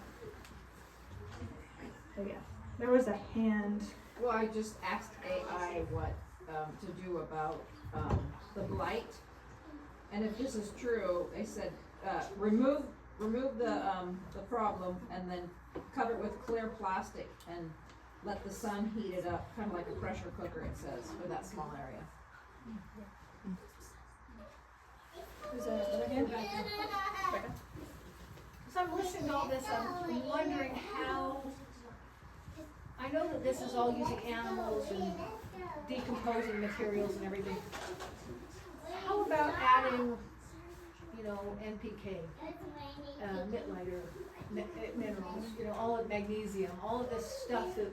So yeah, there was a hand. Well, I just asked AI what to do about the blight. and if this is true, they said, remove the problem and then cover it with clear plastic and let the sun heat it up, kind of like a pressure cooker, it says, for that small area. Is that another hand? So I'm listening to all this, I'm wondering how, I know that this is all using animals and decomposing materials and everything. How about adding, you know, NPK, Mittleiter, minerals, you know, all of magnesium, all of this stuff that,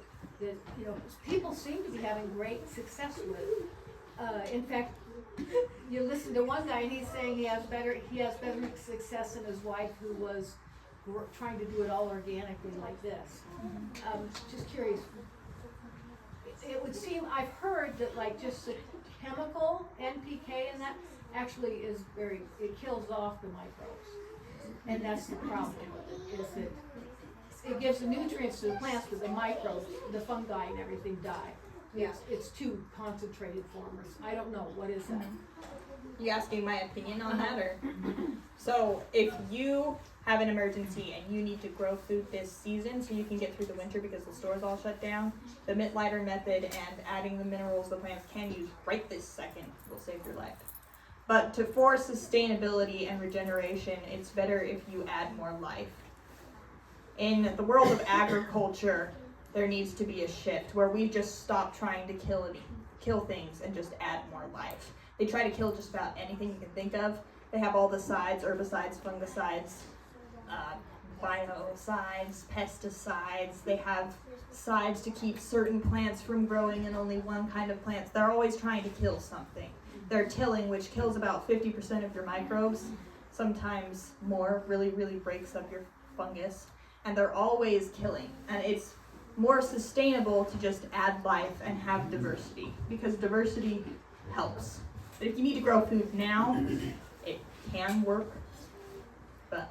you know, people seem to be having great success with. In fact, you listen to one guy and he's saying he has better success than his wife who was trying to do it all organically like this. Just curious. It would seem, I've heard that like just the chemical NPK and that actually is it kills off the microbes. And that's the problem with it, is that it gives the nutrients to the plants, but the microbes, the fungi and everything die. Yeah. It's too concentrated formers. I don't know, what is that? You asking my opinion on that, or? So if you have an emergency and you need to grow food this season so you can get through the winter because the store's all shut down, the Mittleiter method and adding the minerals the plants can use right this second will save your life. But for sustainability and regeneration, it's better if you add more life. In the world of agriculture, there needs to be a shift where we just stop trying to kill things and just add more life. They try to kill just about anything you can think of. They have all the sides, herbicides, fungicides, biocides, pesticides. They have sides to keep certain plants from growing in only one kind of plants. They're always trying to kill something. They're tilling, which kills about 50% of your microbes, sometimes more, really, really breaks up your fungus. And they're always killing. And it's more sustainable to just add life and have diversity, because diversity helps. But if you need to grow food now, it can work, but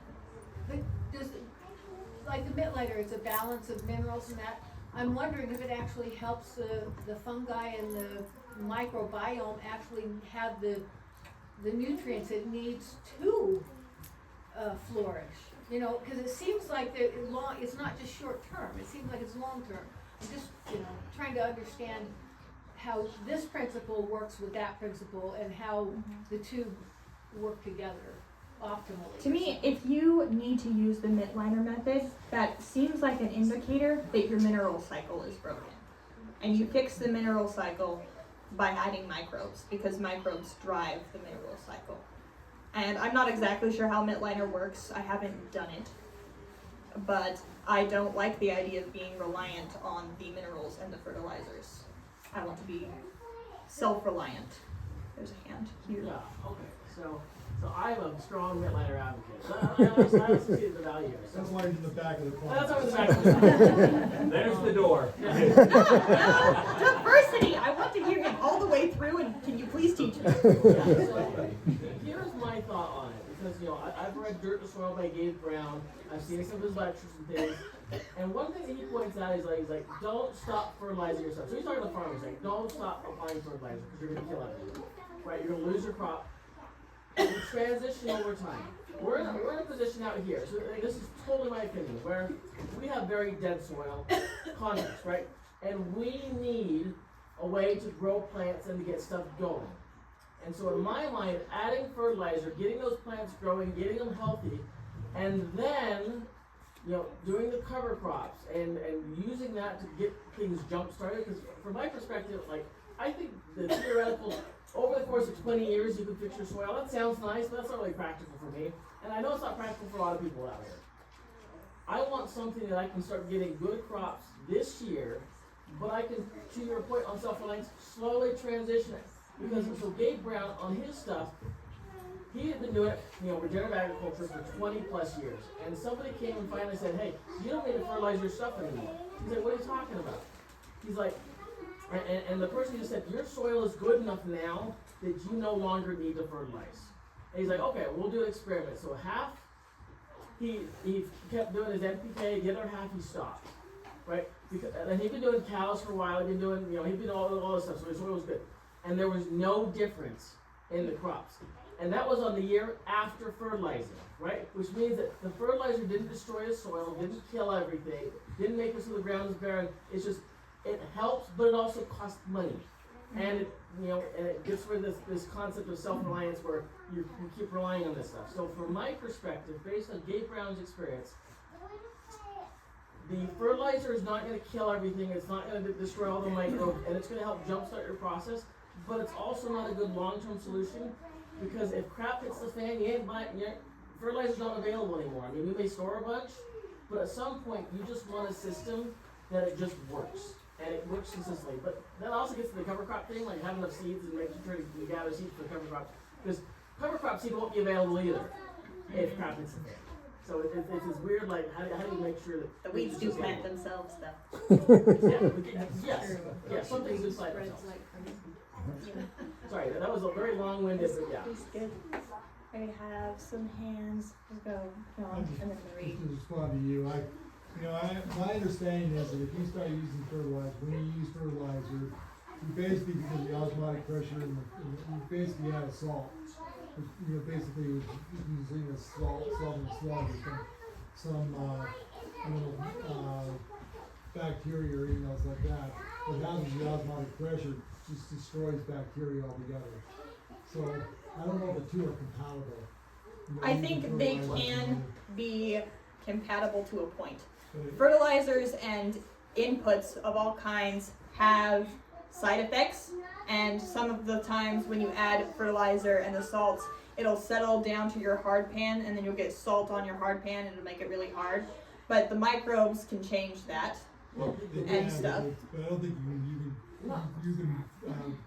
like the Mittleiter, it's a balance of minerals and that. I'm wondering if it actually helps the fungi and the microbiome actually have the nutrients it needs to flourish. You know, because it seems like it's not just short term. It seems like it's long term. I'm just, you know, trying to understand how this principle works with that principle and how the two work together optimally. to me, if you need to use the Mittleiter method, that seems like an indicator that your mineral cycle is broken. And you fix the mineral cycle by adding microbes, because microbes drive the mineral cycle. And I'm not exactly sure how Mittleiter works. I haven't done it. But I don't like the idea of being reliant on the minerals and the fertilizers. I want to be self-reliant. There's a hand here. Yeah, okay. So I'm a strong Mittleiter advocate. I also see the value. That's why he's in the back of the class. That's why in the back of the class. There's the door. No, diversity! I want to hear him all the way through, and can you please teach me? Yeah, so here's my thought on it, because you know I've read Dirt to Soil by Gabe Brown. I've seen some of his lectures and things, and one thing that he points out is like don't stop fertilizing yourself. So he's talking to farmers, like don't stop applying fertilizer because you're going to kill everything, right? You're going to lose your crop. And transition over time. We're in a position out here. So this is totally my opinion, where we have very dead soil context, right? And we need a way to grow plants and to get stuff going. And so in my mind, adding fertilizer, getting those plants growing, getting them healthy, and then doing the cover crops and using that to get things jump started. Because from my perspective, like I think the theoretical, over the course of 20 years, you can fix your soil. That sounds nice, but that's not really practical for me. And I know it's not practical for a lot of people out here. I want something that I can start getting good crops this year, but I can, to your point on self-reliance, slowly transition it. Because so Gabe Brown, on his stuff, he had been doing it, regenerative agriculture for 20 plus years. And somebody came and finally said, hey, you don't need to fertilize your stuff anymore. He's like, what are you talking about? He's like, and the person just said, your soil is good enough now that you no longer need to fertilize. And he's like, okay, we'll do an experiment. So half, he kept doing his NPK, the other half he stopped, right? And he'd been doing cows for a while, he'd been doing, he'd been all this stuff, so his soil was good. And there was no difference in the crops. And that was on the year after fertilizer, right? Which means that the fertilizer didn't destroy the soil, didn't kill everything, didn't make it so the ground is barren. It's just, it helps, but it also costs money. And it, you know, and it gets rid of this concept of self-reliance where you keep relying on this stuff. So from my perspective, based on Gabe Brown's experience, the fertilizer is not going to kill everything, it's not going to destroy all the microbes, and it's going to help jumpstart your process, but it's also not a good long-term solution, because if crap hits the fan, fertilizer's not available anymore. I mean, you may store a bunch, but at some point, you just want a system that it just works, and it works consistently. But that also gets to the cover crop thing, like having enough seeds and making sure you gather seeds for the cover crop, because cover crop seed won't be available either if crap hits the fan. So it's this weird, like, how do you make sure that the weeds do plant themselves, though. Yes, some things do plant themselves. Sorry, that was a very long-winded, but yeah. Good. I have some hands. Let's go. And then read. This is respond to you. My understanding is that if you start using fertilizer, when you use fertilizer, you basically, because of the osmotic pressure, you basically add a salt. Basically using a salt and slug or some bacteria or anything else like that. What happens is the osmotic pressure just destroys bacteria altogether. So I don't know if the two are compatible. I think they can be compatible to a point. Fertilizers and inputs of all kinds have side effects, and some of the times when you add fertilizer and the salts, it'll settle down to your hard pan, and then you'll get salt on your hard pan and it'll make it really hard. But the microbes can change that and stuff. But I don't think you can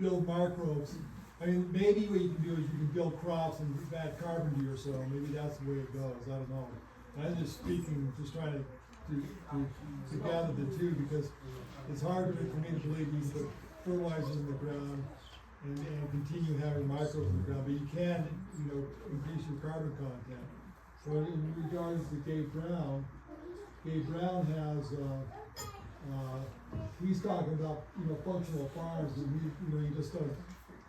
build microbes. I mean, maybe what you can do is you can build crops and add carbon to your soil. Maybe that's the way it goes. I don't know. I'm just speaking, just trying to gather the two, because it's hard for me to believe you can put fertilizer in the ground and continue having microbes in the ground, but you can, increase your carbon content. So in regards to Gabe Brown has, he's talking about, functional farms, and you just don't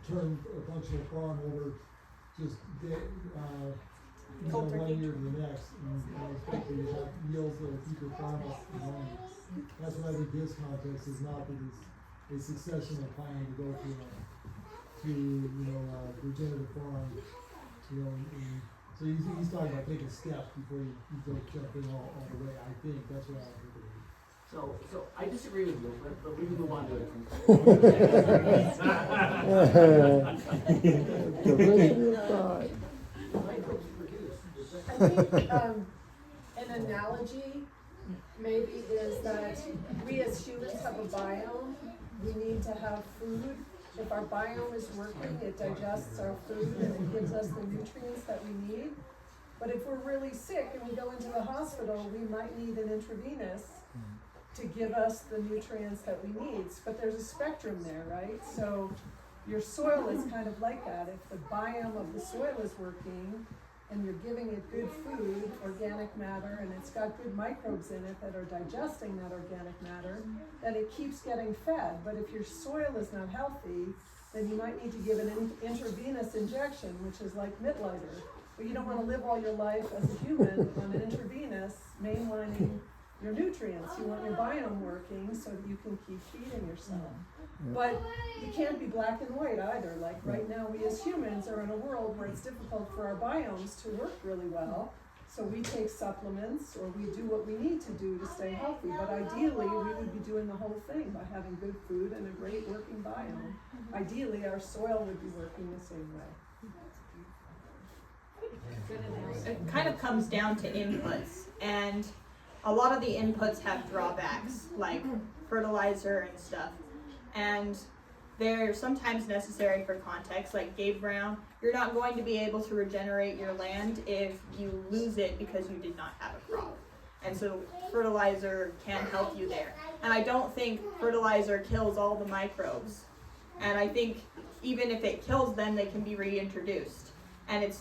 turn a functional farm over just, one year to the next, and expect you have yields that will keep your farm up and running. That's what I think his context is, not that it's a successional plan to go to regenerative farm, and so he's talking about taking steps before you go jump in all the way. I think that's what I think it is. So I disagree with you, but we can move on to it. I think an analogy maybe is that we as humans have a biome. We need to have food. If our biome is working, it digests our food and it gives us the nutrients that we need. But if we're really sick and we go into the hospital, we might need an intravenous to give us the nutrients that we need. But there's a spectrum there, right? So your soil is kind of like that. If the biome of the soil is working and you're giving it good food, organic matter, and it's got good microbes in it that are digesting that organic matter, then it keeps getting fed. But if your soil is not healthy, then you might need to give an intravenous injection, which is like Midlighter. But you don't want to live all your life as a human on an intravenous, mainlining your nutrients. You want your biome working so that you can keep feeding yourself. But you can't be black and white either. Like right now, we as humans are in a world where it's difficult for our biomes to work really well. So we take supplements, or we do what we need to do to stay healthy. But ideally, we would be doing the whole thing by having good food and a great working biome. Ideally, our soil would be working the same way. It kind of comes down to inputs, and a lot of the inputs have drawbacks, like fertilizer and stuff. And they're sometimes necessary for context, like Gabe Brown. You're not going to be able to regenerate your land if you lose it because you did not have a crop. And so fertilizer can help you there. And I don't think fertilizer kills all the microbes. And I think even if it kills them, they can be reintroduced. And it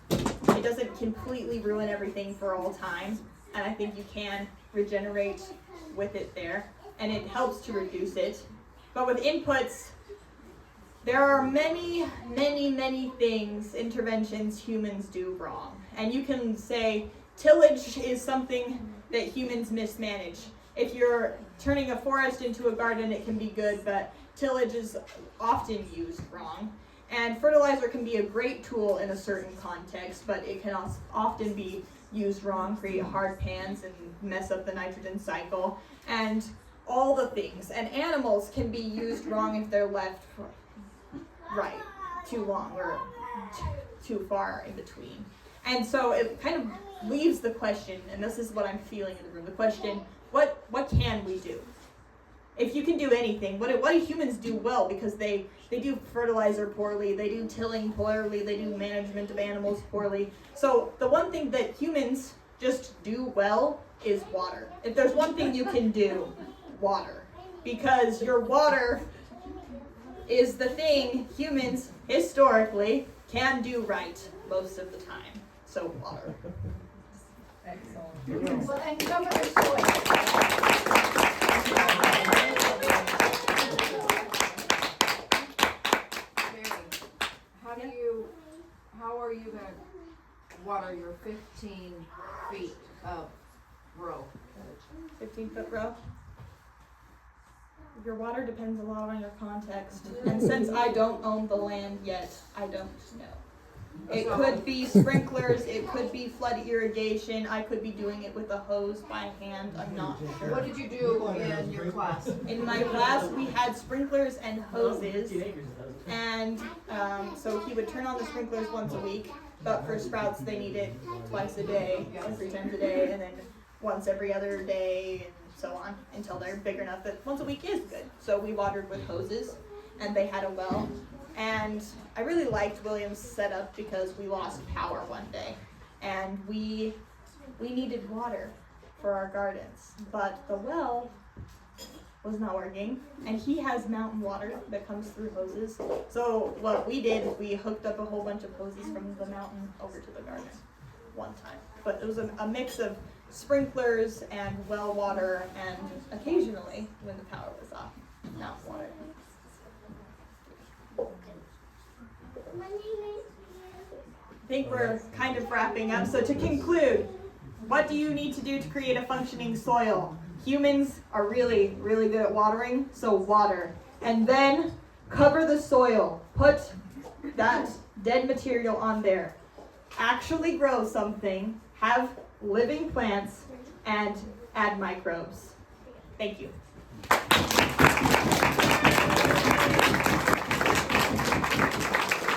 doesn't completely ruin everything for all time. And I think you can regenerate with it there. And it helps to reduce it. But with inputs, There are many, many, many things, interventions humans do wrong. And you can say tillage is something that humans mismanage. If you're turning a forest into a garden, it can be good, but tillage is often used wrong. And fertilizer can be a great tool in a certain context, but it can also often be used wrong, create hard pans and mess up the nitrogen cycle, and all the things. And animals can be used wrong if they're left right, too long or too far in between. And so it kind of leaves the question, and this is what I'm feeling in the room, the question, what can we do? If you can do anything, what do humans do well? Because they do fertilizer poorly, they do tilling poorly, they do management of animals poorly. So the one thing that humans just do well is water. If there's one thing you can do, water. Because your water is the thing humans historically can do right most of the time. So water. Excellent. Well, and cover the soil. How are you gonna water your 15 feet of row? 15-foot row? Your water depends a lot on your context. And since I don't own the land yet, I don't know. It could be sprinklers, it could be flood irrigation, I could be doing it with a hose by hand, I'm not sure. What did you do in your class? In my class, we had sprinklers and hoses, and so he would turn on the sprinklers once a week, but for sprouts they need it twice a day, or 3 times a day, and then once every other day, and so on, until they're big enough that once a week is good. So we watered with hoses, and they had a well. And I really liked William's setup because we lost power one day, and we needed water for our gardens, but the well was not working, and he has mountain water that comes through hoses. So what we did, we hooked up a whole bunch of hoses from the mountain over to the garden one time. But it was a mix of sprinklers and well water, and occasionally, when the power was off, mountain water. I think we're kind of wrapping up. So to conclude, what do you need to do to create a functioning soil? Humans are really, really good at watering, so water. And then cover the soil. Put that dead material on there. Actually grow something, have living plants, and add microbes. Thank you.